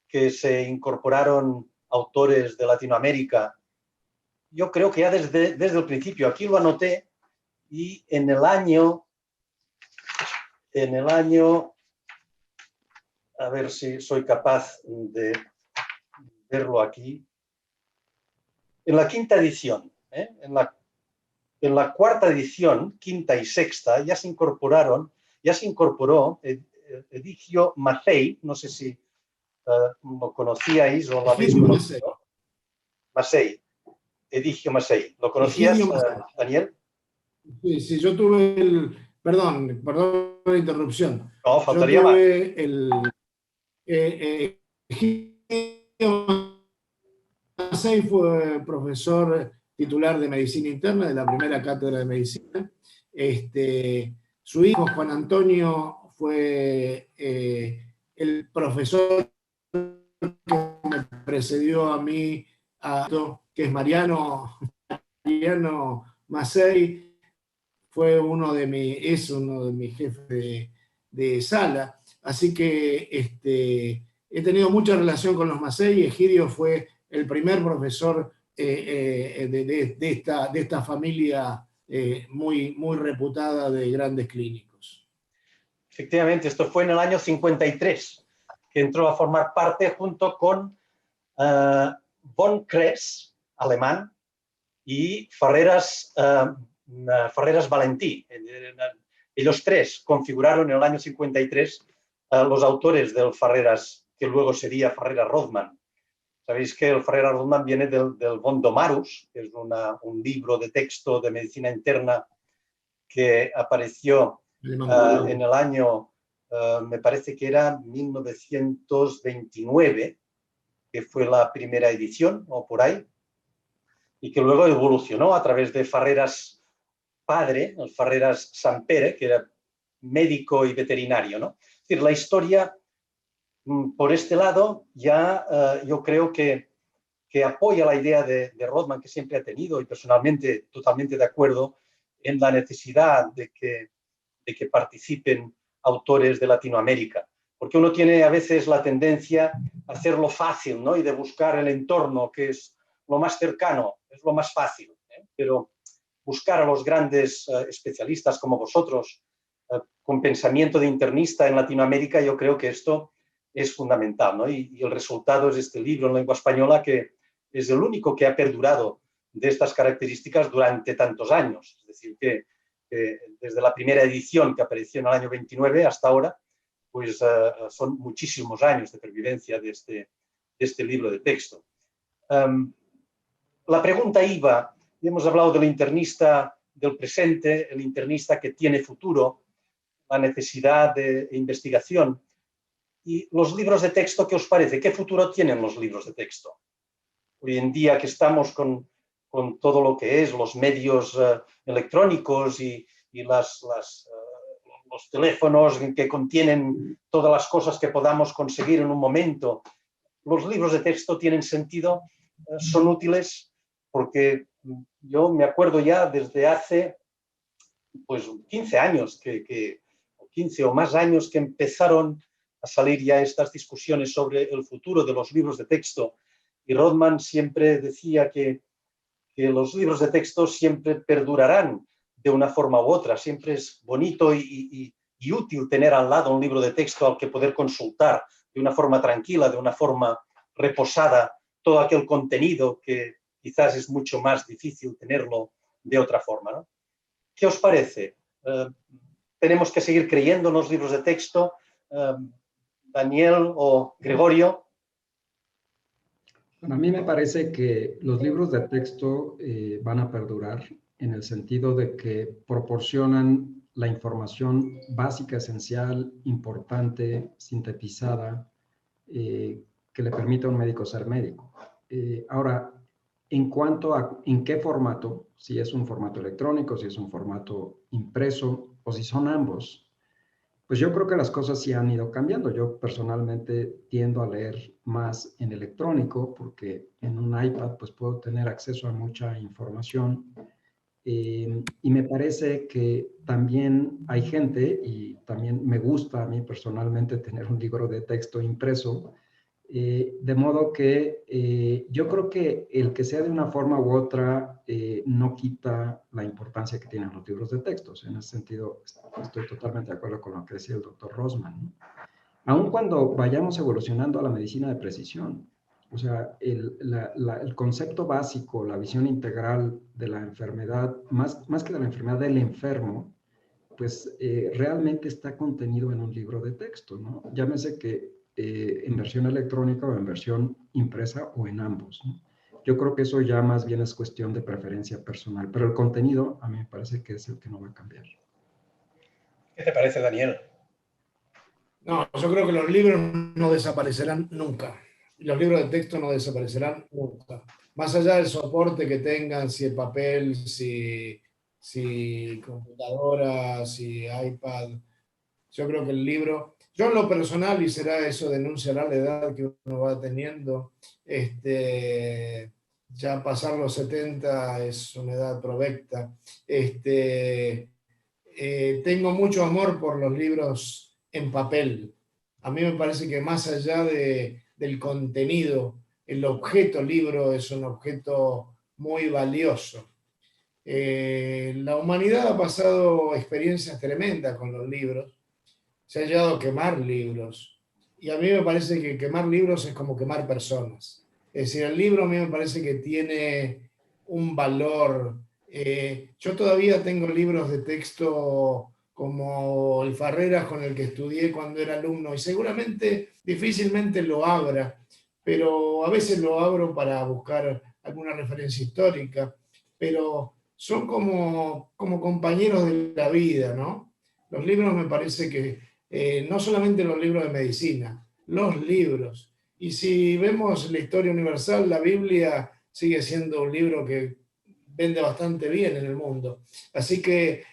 que se incorporaron autores de Latinoamérica. Yo creo que ya desde el principio, aquí lo anoté, y en el año, a ver si soy capaz de verlo aquí, en la quinta edición, en la cuarta edición, quinta y sexta, ya se incorporó Edigio Massey, no sé si lo conocíais o lo habéis conocido. Massey, Edigio Massey. ¿Lo conocías, Daniel? Sí, sí, yo tuve perdón la interrupción. No, faltaría más. Massey fue profesor titular de medicina interna de la primera cátedra de medicina. Su hijo Juan Antonio fue el profesor que me precedió a mí, que es Mariano Massey, es uno de mis jefes de sala. Así que he tenido mucha relación con los Massey. Egidio fue el primer profesor de esta familia muy, muy reputada de grandes clínicos. Efectivamente, esto fue en el año 53, que entró a formar parte junto con von Kress, alemán, y Farreras Valentí. Ellos tres configuraron en el año 53 los autores del Farreras, que luego sería Farrera-Rothman. Sabéis que el Farrera-Rothman viene del Bondomarus, que es un libro de texto de medicina interna que apareció en el año, me parece que era 1929, que fue la primera edición, o por ahí, y que luego evolucionó a través de Farreras padre, el Farreras Sampere, que era médico y veterinario, ¿no? Es decir, la historia, por este lado, ya yo creo que apoya la idea de Rothman, que siempre ha tenido, y personalmente totalmente de acuerdo, en la necesidad de que participen autores de Latinoamérica. Porque uno tiene a veces la tendencia a hacerlo fácil, ¿no? Y de buscar el entorno, que es lo más cercano, es lo más fácil, ¿eh? Pero buscar a los grandes especialistas como vosotros, con pensamiento de internista en Latinoamérica, yo creo que esto es fundamental, ¿no? Y el resultado es este libro en lengua española, que es el único que ha perdurado de estas características durante tantos años. Es decir, que desde la primera edición, que apareció en el año 29 hasta ahora, pues son muchísimos años de pervivencia de este libro de texto. La pregunta iba, y hemos hablado del internista del presente, el internista que tiene futuro, la necesidad de investigación. ¿Y los libros de texto, qué os parece? ¿Qué futuro tienen los libros de texto? Hoy en día que estamos con todo lo que es los medios electrónicos y los teléfonos que contienen todas las cosas que podamos conseguir en un momento, ¿los libros de texto tienen sentido? ¿Son útiles? Porque yo me acuerdo ya desde hace pues 15 años, 15 o más años, que empezaron a salir ya estas discusiones sobre el futuro de los libros de texto. Y Rothman siempre decía que los libros de texto siempre perdurarán de una forma u otra. Siempre es bonito y útil tener al lado un libro de texto al que poder consultar de una forma tranquila, de una forma reposada, todo aquel contenido que quizás es mucho más difícil tenerlo de otra forma, ¿no? ¿Qué os parece? ¿Tenemos que seguir creyendo en los libros de texto? Daniel o Gregorio. Bueno, a mí me parece que los libros de texto van a perdurar en el sentido de que proporcionan la información básica, esencial, importante, sintetizada, que le permite a un médico ser médico. Ahora, en cuanto a en qué formato, si es un formato electrónico, si es un formato impreso o si son ambos, pues yo creo que las cosas sí han ido cambiando. Yo personalmente tiendo a leer más en electrónico porque en un iPad pues puedo tener acceso a mucha información. Y me parece que también hay gente, y también me gusta a mí personalmente tener un libro de texto impreso, de modo que yo creo que el que sea de una forma u otra no quita la importancia que tienen los libros de textos. En ese sentido, estoy totalmente de acuerdo con lo que decía el doctor Rosman, ¿no? Aun cuando vayamos evolucionando a la medicina de precisión, o sea, el concepto básico, la visión integral de la enfermedad, más que de la enfermedad del enfermo, pues realmente está contenido en un libro de texto, ¿no? Llámese que en versión electrónica o en versión impresa o en ambos, ¿no? Yo creo que eso ya más bien es cuestión de preferencia personal, pero el contenido a mí me parece que es el que no va a cambiar. ¿Qué te parece, Daniel? No, yo creo que los libros no desaparecerán nunca. Los libros de texto no desaparecerán nunca. Más allá del soporte que tengan, si el papel, si computadora, si iPad, yo creo que el libro, yo en lo personal, y será eso, denunciará la edad que uno va teniendo, ya pasar los 70 es una edad provecta. Tengo mucho amor por los libros en papel. A mí me parece que más allá del contenido, el objeto libro es un objeto muy valioso. La humanidad ha pasado experiencias tremendas con los libros. Se ha llegado a quemar libros. Y a mí me parece que quemar libros es como quemar personas. Es decir, el libro a mí me parece que tiene un valor. Yo todavía tengo libros de texto como el Farreras con el que estudié cuando era alumno y seguramente difícilmente lo abra, pero a veces lo abro para buscar alguna referencia histórica, pero son como compañeros de la vida, ¿no? Los libros me parece que no solamente los libros de medicina, los libros. Y si vemos la historia universal, la Biblia sigue siendo un libro que vende bastante bien en el mundo. Así que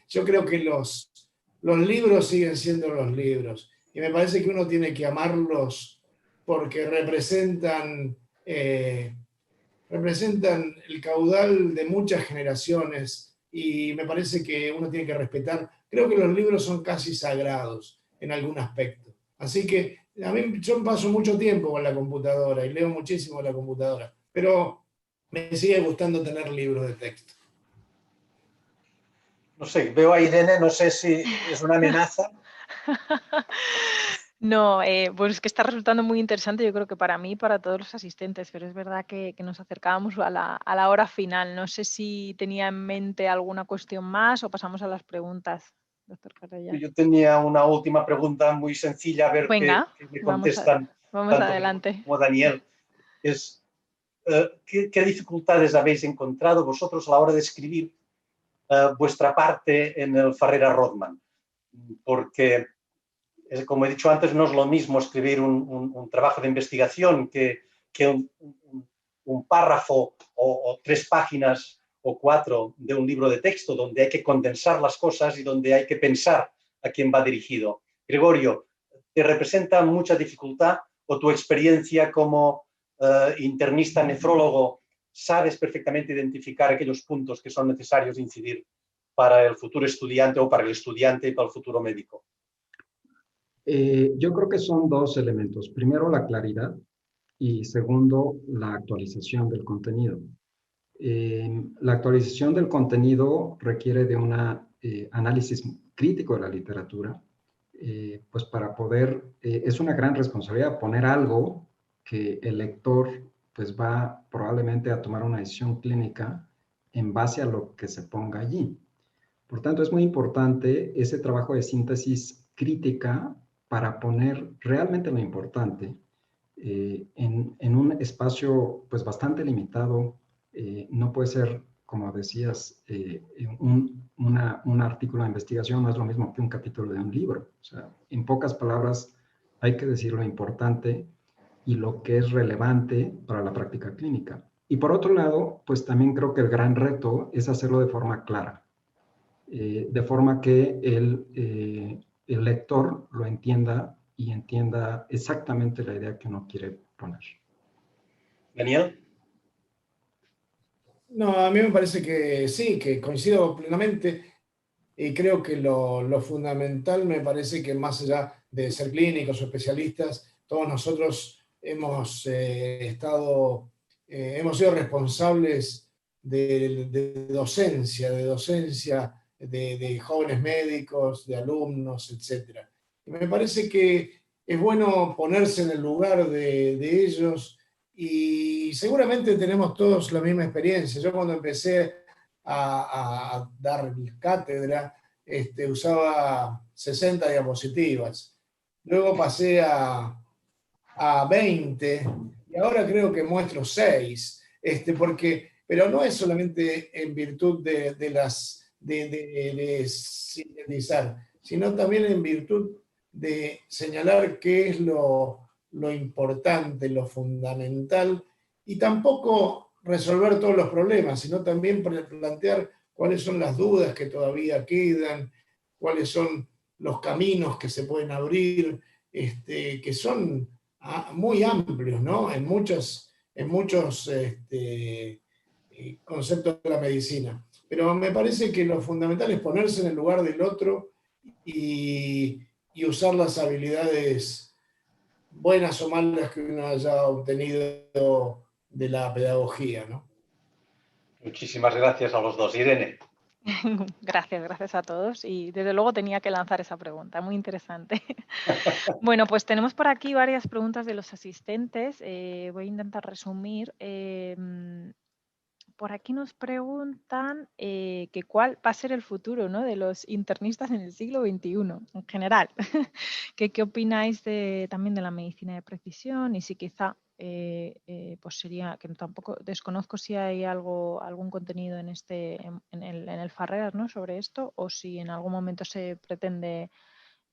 yo creo que los libros siguen siendo los libros. Y me parece que uno tiene que amarlos porque representan el caudal de muchas generaciones y me parece que uno tiene que respetar. Creo que los libros son casi sagrados en algún aspecto. Así que a mí yo paso mucho tiempo con la computadora y leo muchísimo en la computadora, pero me sigue gustando tener libros de texto. No sé, veo a Irene, no sé si es una amenaza. No, pues es que está resultando muy interesante, yo creo que para mí y para todos los asistentes, pero es verdad que nos acercábamos a la hora final. No sé si tenía en mente alguna cuestión más o pasamos a las preguntas, doctor Carrella. Yo tenía una última pregunta muy sencilla, a ver Venga, qué me contestan vamos tanto adelante. como Daniel. Es, ¿qué dificultades habéis encontrado vosotros a la hora de escribir vuestra parte en el Farreras Rodman? Porque, como he dicho antes, no es lo mismo escribir un trabajo de investigación que un párrafo o 3 páginas o 4 de un libro de texto, donde hay que condensar las cosas y donde hay que pensar a quién va dirigido. Gregorio, ¿te representa mucha dificultad o tu experiencia como internista nefrólogo sabes perfectamente identificar aquellos puntos que son necesarios incidir para el futuro estudiante o para el estudiante y para el futuro médico? Yo creo que son 2 elementos. Primero, la claridad y segundo, la actualización del contenido. La actualización del contenido requiere de un análisis crítico de la literatura, pues para poder, es una gran responsabilidad poner algo que el lector pues va probablemente a tomar una decisión clínica en base a lo que se ponga allí. Por tanto, es muy importante ese trabajo de síntesis crítica para poner realmente lo importante en un espacio pues bastante limitado. No puede ser, como decías, un artículo de investigación no es lo mismo que un capítulo de un libro. O sea, en pocas palabras hay que decir lo importante y lo que es relevante para la práctica clínica. Y por otro lado, pues también creo que el gran reto es hacerlo de forma clara, de forma que el lector lo entienda y entienda exactamente la idea que uno quiere poner. Daniel. No, a mí me parece que sí, que coincido plenamente y creo que lo fundamental me parece que más allá de ser clínicos o especialistas, todos nosotros hemos sido responsables de docencia, de jóvenes médicos, de alumnos, etc. Y me parece que es bueno ponerse en el lugar de ellos y seguramente tenemos todos la misma experiencia. Yo cuando empecé a dar cátedra, usaba 60 diapositivas. Luego pasé a 20 y ahora creo que muestro 6, pero no es solamente en virtud de sintetizar, sino también en virtud de señalar qué es lo importante, lo fundamental, y tampoco resolver todos los problemas, sino también plantear cuáles son las dudas que todavía quedan, cuáles son los caminos que se pueden abrir, que son muy amplios, ¿no? En muchos conceptos de la medicina. Pero me parece que lo fundamental es ponerse en el lugar del otro y usar las habilidades buenas o malas que uno haya obtenido de la pedagogía, ¿no? Muchísimas gracias a los dos. Irene. Gracias a todos. Y desde luego tenía que lanzar esa pregunta, muy interesante. Bueno, pues tenemos por aquí varias preguntas de los asistentes. Voy a intentar resumir. Por aquí nos preguntan que cuál va a ser el futuro, ¿no?, de los internistas en el siglo XXI en general. ¿Qué opináis también de la medicina de precisión? Y si quizá pues sería, que tampoco desconozco si hay algún contenido en el Farrer, ¿no?, sobre esto, o si en algún momento se pretende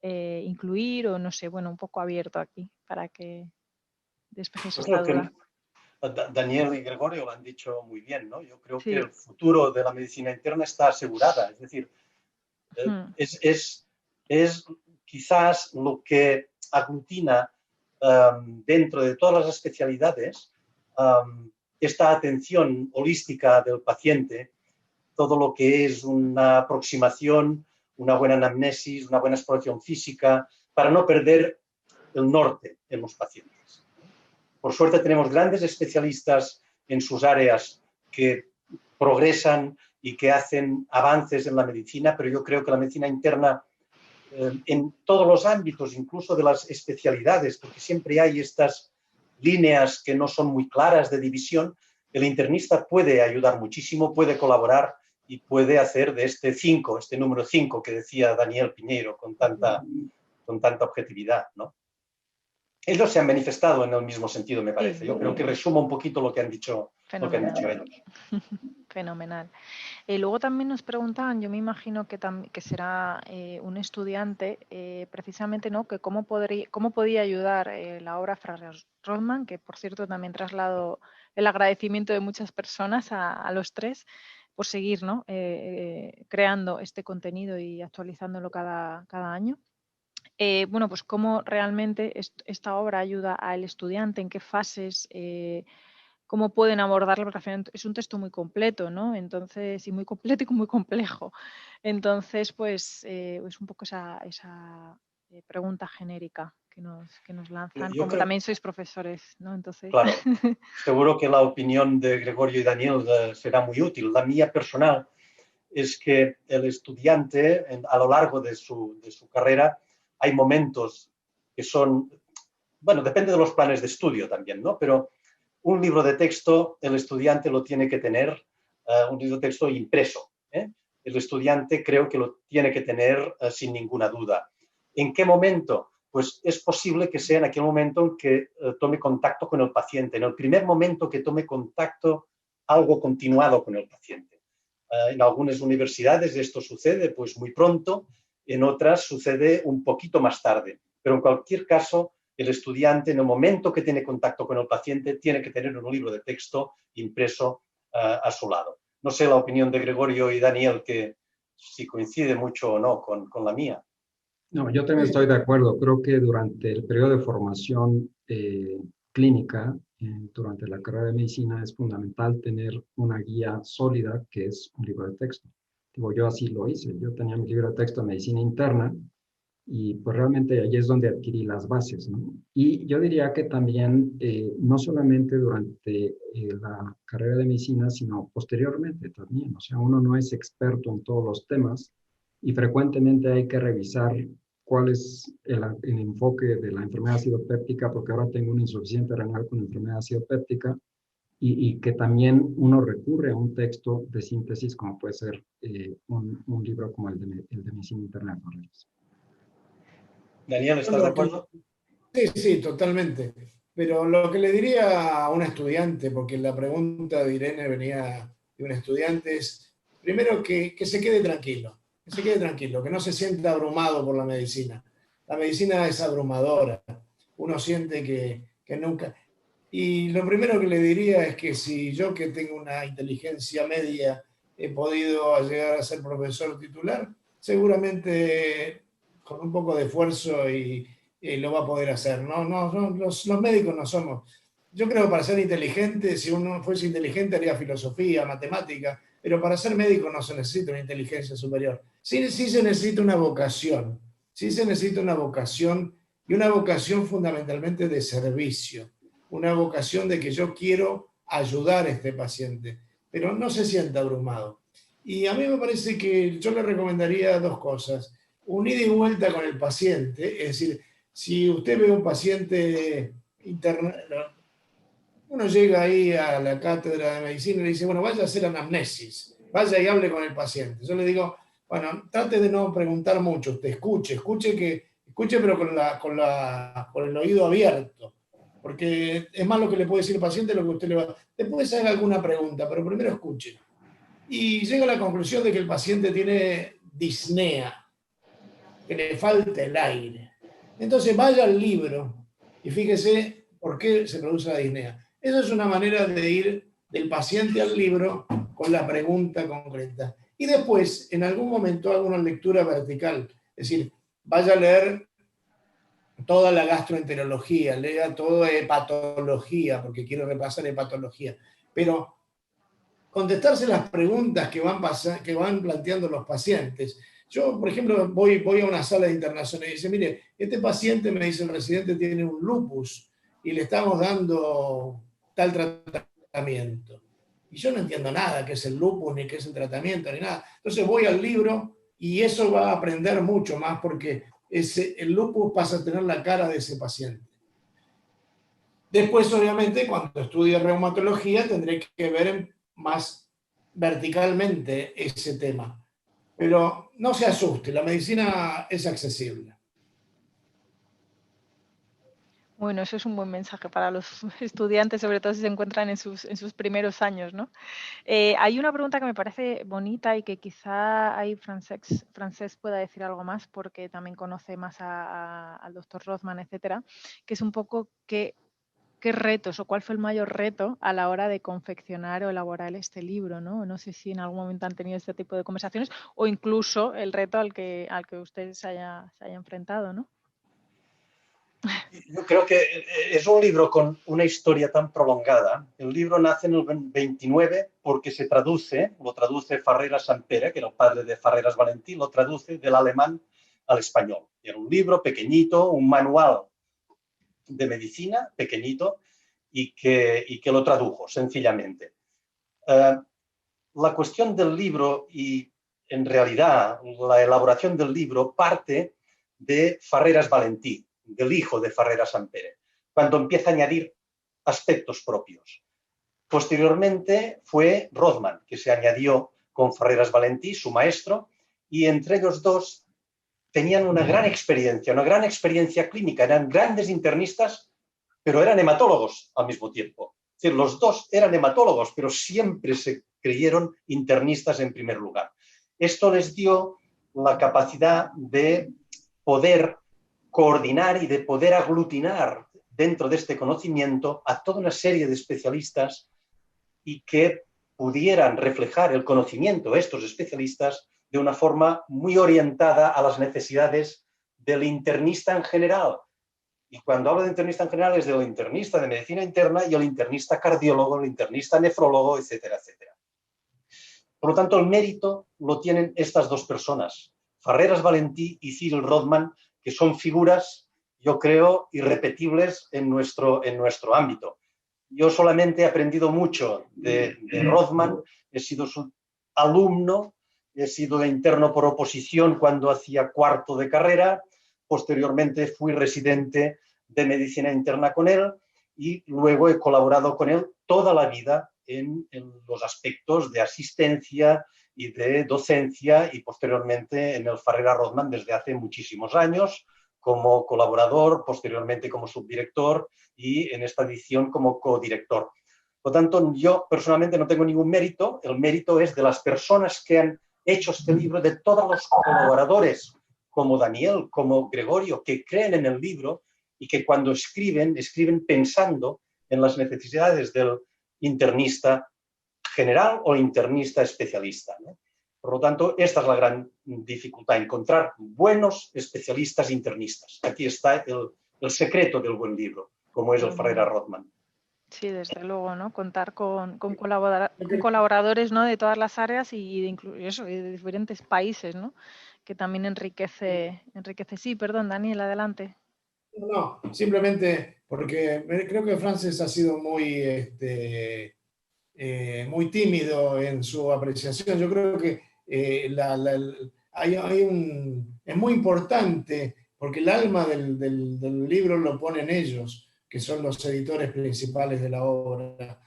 incluir, o no sé, bueno, un poco abierto aquí para que despejéis esta duda. Daniel y Gregorio lo han dicho muy bien, ¿no? Yo creo Sí. que el futuro de la medicina interna está asegurada. Es decir, es quizás lo que aglutina dentro de todas las especialidades esta atención holística del paciente, todo lo que es una aproximación, una buena anamnesis, una buena exploración física, para no perder el norte en los pacientes. Por suerte tenemos grandes especialistas en sus áreas que progresan y que hacen avances en la medicina, pero yo creo que la medicina interna, en todos los ámbitos, incluso de las especialidades, porque siempre hay estas líneas que no son muy claras de división, el internista puede ayudar muchísimo, puede colaborar y puede hacer de este número 5 que decía Daniel Piñeiro con tanta objetividad, ¿no? Ellos se han manifestado en el mismo sentido, me parece. Yo creo que resumo un poquito lo que han dicho ellos. Fenomenal. Luego también nos preguntaban, yo me imagino que será un estudiante, precisamente, ¿no?, que cómo podía ayudar la obra Farrer-Rothman, que por cierto también traslado el agradecimiento de muchas personas a los tres por seguir, ¿no?, creando este contenido y actualizándolo cada año. Bueno, pues cómo realmente esta obra ayuda al estudiante, en qué fases, cómo pueden abordarlo, porque al final es un texto muy completo, ¿no? Entonces, y muy completo y muy complejo. Entonces, pues es un poco esa pregunta genérica que nos lanzan, como también sois profesores, ¿no? Entonces... Claro, seguro que la opinión de Gregorio y Daniel será muy útil. La mía personal es que el estudiante, a lo largo de su carrera, hay momentos que son, bueno, depende de los planes de estudio también, ¿no? Pero un libro de texto el estudiante lo tiene que tener, un libro de texto impreso. El estudiante creo que lo tiene que tener sin ninguna duda. ¿En qué momento? Pues es posible que sea en aquel momento en que tome contacto con el paciente, en el primer momento que tome contacto algo continuado con el paciente. En algunas universidades esto sucede pues muy pronto, en otras sucede un poquito más tarde, pero en cualquier caso el estudiante en el momento que tiene contacto con el paciente tiene que tener un libro de texto impreso a su lado. No sé la opinión de Gregorio y Daniel, que si coincide mucho o no con la mía. No, yo también estoy de acuerdo. Creo que durante el periodo de formación clínica, durante la carrera de medicina, es fundamental tener una guía sólida que es un libro de texto. Digo, yo así lo hice. Yo tenía mi libro de texto de medicina interna y pues realmente allí es donde adquirí las bases, ¿no? Y yo diría que también, no solamente durante la carrera de medicina, sino posteriormente también. O sea, uno no es experto en todos los temas y frecuentemente hay que revisar cuál es el enfoque de la enfermedad acidopéptica, porque ahora tengo una insuficiencia renal con enfermedad acidopéptica, y que también uno recurre a un texto de síntesis, como puede ser un libro como el de Medicina Interna de Farreras. Daniel, ¿estás de acuerdo? Sí, sí, totalmente. Pero lo que le diría a un estudiante, porque la pregunta de Irene venía de un estudiante, es primero que se quede tranquilo, que no se sienta abrumado por la medicina. La medicina es abrumadora, uno siente que nunca... Y lo primero que le diría es que si yo, que tengo una inteligencia media, he podido llegar a ser profesor titular, seguramente con un poco de esfuerzo y lo va a poder hacer. Los médicos no somos... Yo creo que para ser inteligente, si uno fuese inteligente haría filosofía, matemática, pero para ser médico no se necesita una inteligencia superior. Sí, sí se necesita una vocación, sí se necesita una vocación, y una vocación fundamentalmente de servicio, una vocación de que yo quiero ayudar a este paciente, pero no se sienta abrumado. Y a mí me parece que yo le recomendaría dos cosas: un ida y vuelta con el paciente, es decir, si usted ve un paciente interno, uno llega ahí a la cátedra de medicina y le dice, bueno, vaya a hacer anamnesis, vaya y hable con el paciente. Yo le digo, bueno, trate de no preguntar mucho, usted escuche pero con el oído abierto, porque es más lo que le puede decir el paciente lo que usted le va. Después haga alguna pregunta, pero primero escuche. Y llega a la conclusión de que el paciente tiene disnea, que le falta el aire. Entonces vaya al libro y fíjese por qué se produce la disnea. Esa es una manera de ir del paciente al libro con la pregunta concreta. Y después, en algún momento, haga una lectura vertical. Es decir, vaya a leer toda la gastroenterología, lea toda hepatología, porque quiero repasar hepatología. Pero contestarse las preguntas que van planteando los pacientes. Yo, por ejemplo, voy a una sala de internación y dice, mire, este paciente, me dice el residente, tiene un lupus y le estamos dando tal tratamiento. Y yo no entiendo nada qué es el lupus, ni qué es el tratamiento, ni nada. Entonces voy al libro y eso va a aprender mucho más porque el lupus pasa a tener la cara de ese paciente. Después, obviamente, cuando estudie reumatología, tendré que ver más verticalmente ese tema. Pero no se asuste, la medicina es accesible. Bueno, eso es un buen mensaje para los estudiantes, sobre todo si se encuentran en sus primeros años, ¿no? Hay una pregunta que me parece bonita y que quizá ahí Francesc pueda decir algo más porque también conoce más al doctor Rothman, etcétera, que es un poco qué retos o cuál fue el mayor reto a la hora de confeccionar o elaborar este libro, ¿no? No sé si en algún momento han tenido este tipo de conversaciones o incluso el reto al que usted se haya enfrentado, ¿no? Yo creo que es un libro con una historia tan prolongada. El libro nace en el 29 porque lo traduce Farreras Sampere, que era el padre de Farreras Valentí, lo traduce del alemán al español. Era un libro pequeñito, un manual de medicina pequeñito y que lo tradujo sencillamente. La cuestión del libro y en realidad la elaboración del libro parte de Farreras Valentí, del hijo de Farreras Sampere, cuando empieza a añadir aspectos propios. Posteriormente fue Rothman, que se añadió con Farreras Valentí, su maestro, y entre ellos dos tenían una gran experiencia clínica, eran grandes internistas, pero eran hematólogos al mismo tiempo. Es decir, los dos eran hematólogos, pero siempre se creyeron internistas en primer lugar. Esto les dio la capacidad de poder coordinar y de poder aglutinar dentro de este conocimiento a toda una serie de especialistas y que pudieran reflejar el conocimiento de estos especialistas de una forma muy orientada a las necesidades del internista en general. Y cuando hablo de internista en general es del internista de medicina interna y el internista cardiólogo, el internista nefrólogo, etcétera, etcétera. Por lo tanto, el mérito lo tienen estas dos personas, Farreras Valentí y Cyril Rothman, que son figuras, yo creo, irrepetibles en nuestro ámbito. Yo solamente he aprendido mucho de Rothman, he sido su alumno, he sido interno por oposición cuando hacía cuarto de carrera, posteriormente fui residente de medicina interna con él y luego he colaborado con él toda la vida en los aspectos de asistencia y de docencia y posteriormente en el Farrera Rothman desde hace muchísimos años como colaborador, posteriormente como subdirector y en esta edición como codirector. Por lo tanto, yo personalmente no tengo ningún mérito, el mérito es de las personas que han hecho este libro, de todos los colaboradores como Daniel, como Gregorio, que creen en el libro y que cuando escriben pensando en las necesidades del internista general o internista especialista, ¿no? Por lo tanto, esta es la gran dificultad, encontrar buenos especialistas internistas. Aquí está el secreto del buen libro, como es el Farrera Rothman. Sí, desde luego, ¿no? Contar con colaboradores, ¿no? De todas las áreas y de diferentes países, ¿no? Que también enriquece. Sí, perdón, Daniel, adelante. No, simplemente porque creo que Frances ha sido muy tímido en su apreciación. Yo creo que es muy importante porque el alma del libro lo ponen ellos, que son los editores principales de la obra.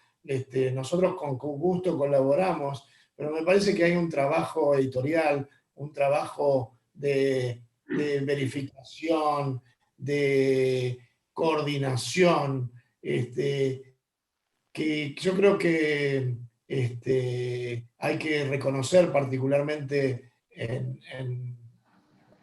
Nosotros con gusto colaboramos, pero me parece que hay un trabajo editorial, un trabajo de verificación, de coordinación, que yo creo que hay que reconocer particularmente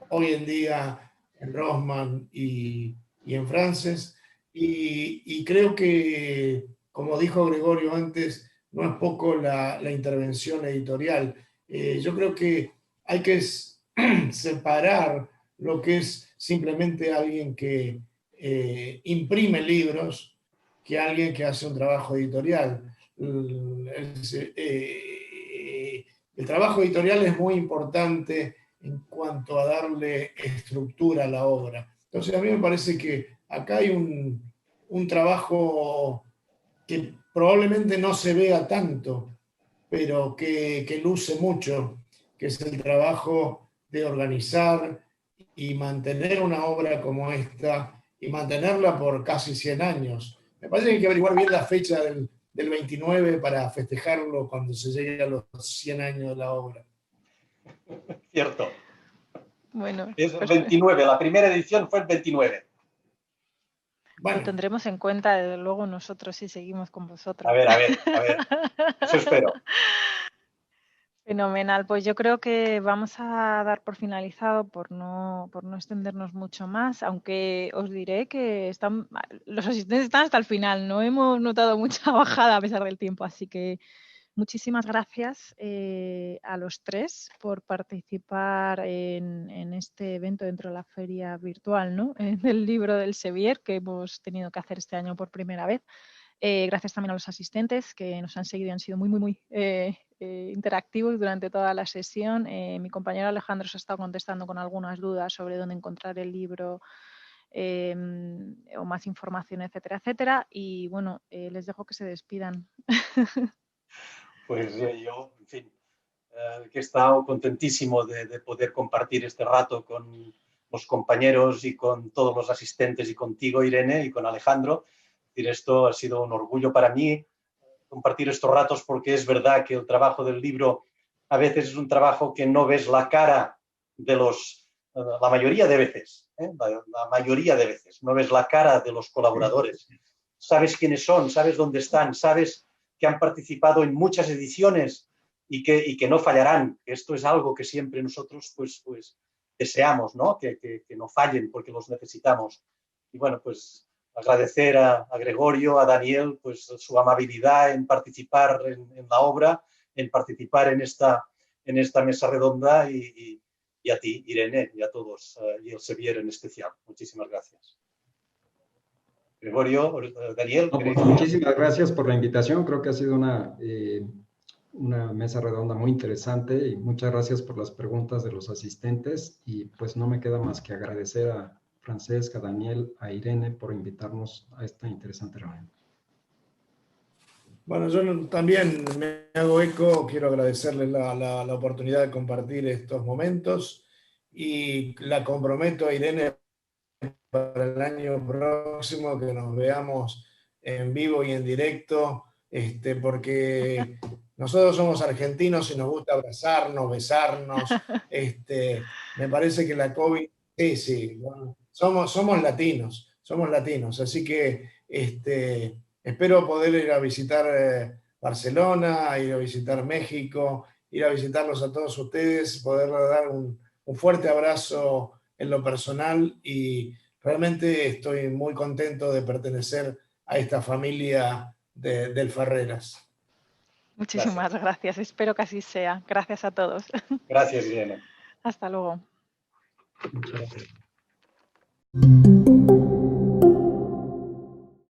hoy en día en Rothman y en Frances, y creo que, como dijo Gregorio antes, no es poco la intervención editorial. Yo creo que hay que separar lo que es simplemente alguien que imprime libros que alguien que hace un trabajo editorial. El trabajo editorial es muy importante en cuanto a darle estructura a la obra. Entonces a mí me parece que acá hay un trabajo que probablemente no se vea tanto, pero que luce mucho, que es el trabajo de organizar y mantener una obra como esta y mantenerla por casi 100 años. Me parece que hay que averiguar bien la fecha del 29 para festejarlo cuando se llegue a los 100 años de la obra. Cierto. Bueno, es el 29, la primera edición fue el 29. Bueno. Lo tendremos en cuenta, desde luego, nosotros si seguimos con vosotros. A ver. Eso espero. Fenomenal, pues yo creo que vamos a dar por finalizado por no extendernos mucho más, aunque os diré que los asistentes están hasta el final, no hemos notado mucha bajada a pesar del tiempo, así que muchísimas gracias a los tres por participar en este evento dentro de la feria virtual, ¿no? Del libro del Sevier que hemos tenido que hacer este año por primera vez. Gracias también a los asistentes que nos han seguido y han sido muy interactivos durante toda la sesión. Mi compañero Alejandro se ha estado contestando con algunas dudas sobre dónde encontrar el libro o más información, etcétera, etcétera. Y bueno, les dejo que se despidan. Pues yo, en fin, que he estado contentísimo de poder compartir este rato con los compañeros y con todos los asistentes y contigo, Irene, y con Alejandro. decir, esto ha sido un orgullo para mí compartir estos ratos, porque es verdad que el trabajo del libro a veces es un trabajo que no ves la cara de la mayoría de veces, la mayoría de veces, no ves la cara de los colaboradores. Sabes quiénes son, sabes dónde están, sabes que han participado en muchas ediciones y que no fallarán. Esto es algo que siempre nosotros pues deseamos, ¿no? Que no fallen porque los necesitamos. Y bueno, pues agradecer a Gregorio, a Daniel, pues su amabilidad en participar en la obra, en participar en esta mesa redonda y a ti, Irene, y a todos, y el Xavier en especial. Muchísimas gracias. Gregorio, Daniel. No, pues muchísimas gracias por la invitación. Creo que ha sido una mesa redonda muy interesante y muchas gracias por las preguntas de los asistentes. Y pues no me queda más que agradecer a Francesc, a Daniel, a Irene por invitarnos a esta interesante reunión. Bueno, yo también me hago eco, quiero agradecerles la oportunidad de compartir estos momentos y la comprometo a Irene para el año próximo que nos veamos en vivo y en directo, porque nosotros somos argentinos y nos gusta abrazarnos, besarnos. Me parece que la COVID, sí, bueno, somos latinos, así que espero poder ir a visitar Barcelona, ir a visitar México, ir a visitarlos a todos ustedes, poder dar un fuerte abrazo en lo personal y realmente estoy muy contento de pertenecer a esta familia del Ferreras. Muchísimas gracias. Espero que así sea. Gracias a todos. Gracias, Irene. Hasta luego. Muchas gracias.